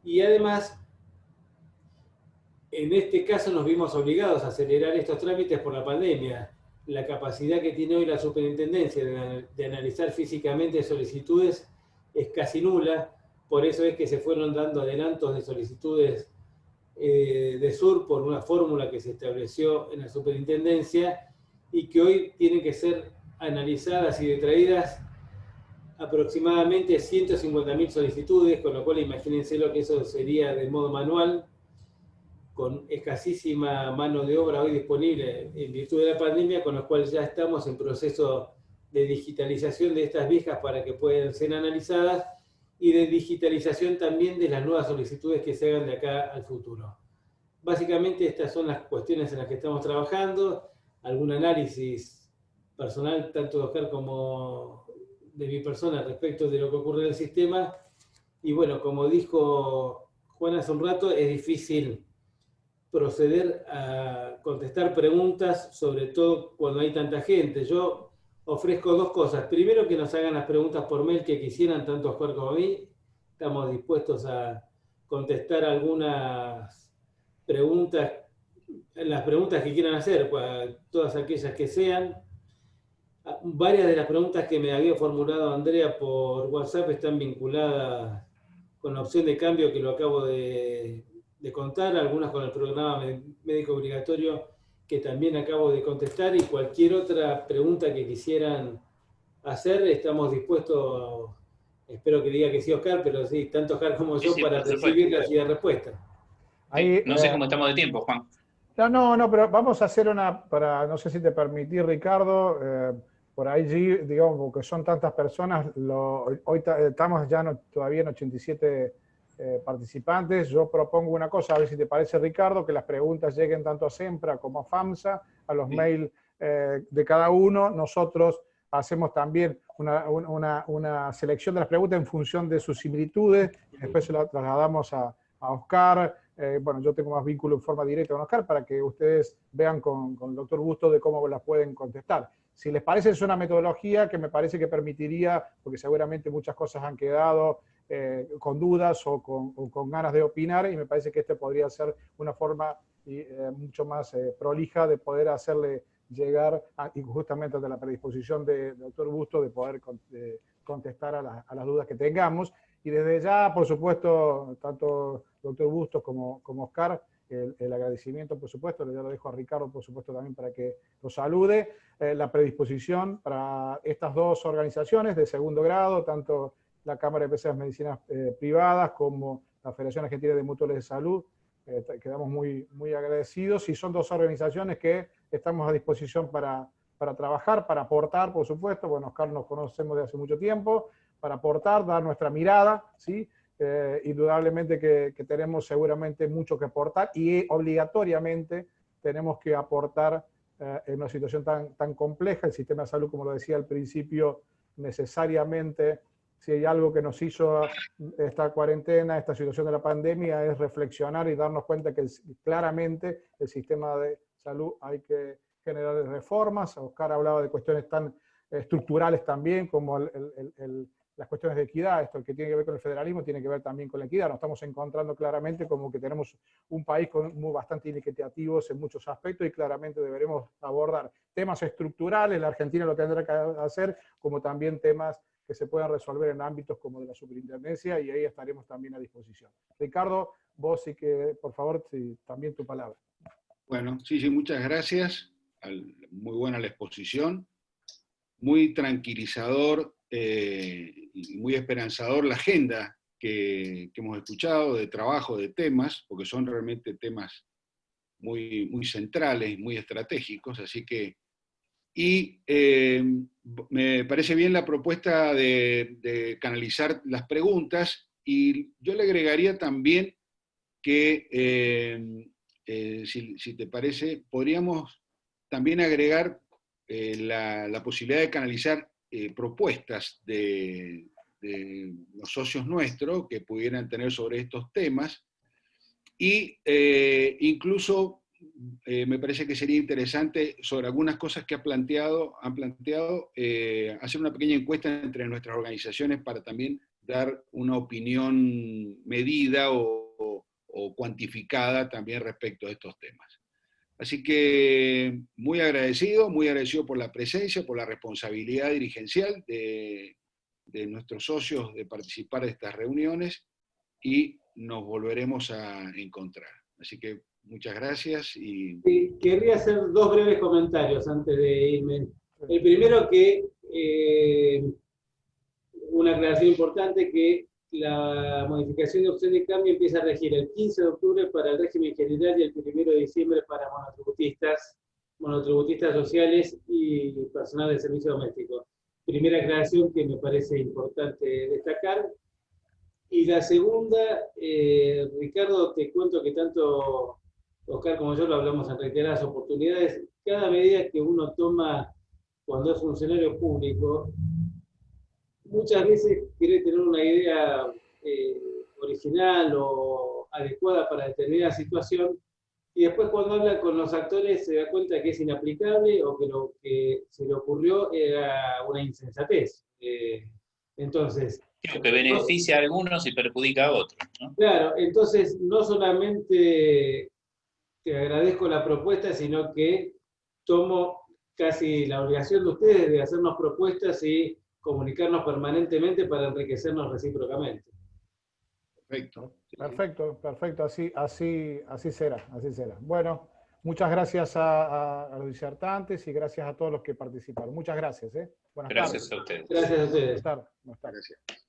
Y además, en este caso nos vimos obligados a acelerar estos trámites por la pandemia. La capacidad que tiene hoy la superintendencia de analizar físicamente solicitudes es casi nula. Por eso es que se fueron dando adelantos de solicitudes de SUR por una fórmula que se estableció en la superintendencia y que hoy tienen que ser analizadas y detraídas aproximadamente 150.000 solicitudes, con lo cual imagínense lo que eso sería de modo manual, con escasísima mano de obra hoy disponible en virtud de la pandemia, con lo cual ya estamos en proceso de digitalización de estas viejas para que puedan ser analizadas, y de digitalización también de las nuevas solicitudes que se hagan de acá al futuro. Básicamente estas son las cuestiones en las que estamos trabajando. Algún análisis personal, tanto de Oscar como de mi persona, respecto de lo que ocurre en el sistema. Y bueno, como dijo Juan hace un rato, es difícil proceder a contestar preguntas, sobre todo cuando hay tanta gente. Yo ofrezco dos cosas. Primero, que nos hagan las preguntas por mail que quisieran, tanto Oscar como a mí. Estamos dispuestos a contestar algunas preguntas, las preguntas que quieran hacer, todas aquellas que sean. Varias de las preguntas que me había formulado Andrea por WhatsApp están vinculadas con la opción de cambio que lo acabo de contar, algunas con el programa médico obligatorio que también acabo de contestar, y cualquier otra pregunta que quisieran hacer, estamos dispuestos, espero que diga que sí Oscar, pero sí, tanto Oscar como yo, Sí, para recibirlas y dar respuesta. Ahí, no sé cómo estamos de tiempo, Juan. No, pero vamos a hacer no sé si te permití, Ricardo, por ahí, digamos, porque son tantas personas, hoy estamos ya todavía en 87 participantes. Yo propongo una cosa, a ver si te parece, Ricardo, que las preguntas lleguen tanto a SEMPRA como a FAMSA, a los mails de cada uno. Nosotros hacemos también una selección de las preguntas en función de sus similitudes, y después se la trasladamos a Oscar. Bueno, yo tengo más vínculo en forma directa con Oscar para que ustedes vean con el doctor Busto de cómo las pueden contestar. Si les parece, es una metodología que me parece que permitiría, porque seguramente muchas cosas han quedado con dudas o con ganas de opinar, y me parece que este podría ser una forma mucho más prolija de poder hacerle llegar, y justamente ante la predisposición del doctor Busto, de poder contestar a las dudas que tengamos. Y desde ya, por supuesto, tanto doctor Bustos como Oscar, el agradecimiento, por supuesto, ya lo dejo a Ricardo, por supuesto, también para que lo salude, la predisposición para estas dos organizaciones de segundo grado, tanto la Cámara de Empresas de Medicinas Privadas como la Federación Argentina de Mutuales de Salud. Quedamos muy, muy agradecidos, y son dos organizaciones que estamos a disposición para trabajar, para aportar, por supuesto. Bueno, Oscar nos conocemos de hace mucho tiempo, para aportar, dar nuestra mirada, ¿sí? Indudablemente que tenemos seguramente mucho que aportar, y obligatoriamente tenemos que aportar en una situación tan compleja. El sistema de salud, como lo decía al principio, necesariamente, si hay algo que nos hizo esta cuarentena, esta situación de la pandemia, es reflexionar y darnos cuenta que claramente el sistema de salud hay que generar reformas. Oscar hablaba de cuestiones tan estructurales también, como las cuestiones de equidad. Esto que tiene que ver con el federalismo tiene que ver también con la equidad. Nos estamos encontrando claramente como que tenemos un país bastante inequitativos en muchos aspectos, y claramente deberemos abordar temas estructurales, la Argentina lo tendrá que hacer, como también temas que se puedan resolver en ámbitos como de la superintendencia, y ahí estaremos también a disposición. Ricardo, vos sí que, por favor, sí, también tu palabra. Bueno, sí, muchas gracias. Muy buena la exposición. Muy tranquilizador y muy esperanzador la agenda que hemos escuchado de trabajo, de temas, porque son realmente temas muy, muy centrales, muy estratégicos, así que... Y me parece bien la propuesta de canalizar las preguntas, y yo le agregaría también que, si te parece, podríamos también agregar la posibilidad de canalizar propuestas de los socios nuestros que pudieran tener sobre estos temas, y incluso me parece que sería interesante, sobre algunas cosas que han planteado, hacer una pequeña encuesta entre nuestras organizaciones para también dar una opinión medida o cuantificada también respecto a estos temas. Así que muy agradecido por la presencia, por la responsabilidad dirigencial de nuestros socios de participar de estas reuniones, y nos volveremos a encontrar. Así que muchas gracias. Y querría hacer dos breves comentarios antes de irme. El primero, que una aclaración importante, que la modificación de opción de cambio empieza a regir el 15 de octubre para el régimen general y el 1 de diciembre para monotributistas sociales y personal de servicio doméstico. Primera aclaración que me parece importante destacar. Y la segunda, Ricardo, te cuento que tanto Oscar como yo lo hablamos en reiteradas oportunidades. Cada medida que uno toma cuando es funcionario público, muchas veces quiere tener una idea original o adecuada para determinada situación, y después cuando habla con los actores se da cuenta que es inaplicable o que lo que se le ocurrió era una insensatez. Entonces... Creo que beneficia a algunos y perjudica a otros, ¿no? Claro, entonces no solamente te agradezco la propuesta, sino que tomo casi la obligación de ustedes de hacernos propuestas y comunicarnos permanentemente para enriquecernos recíprocamente. Perfecto. Perfecto, perfecto, así será, así será. Bueno, muchas gracias a los disertantes y gracias a todos los que participaron. Muchas gracias. Buenas Gracias tardes. a ustedes. Gracias a ustedes. Buenas tardes. Buenas tardes. Gracias.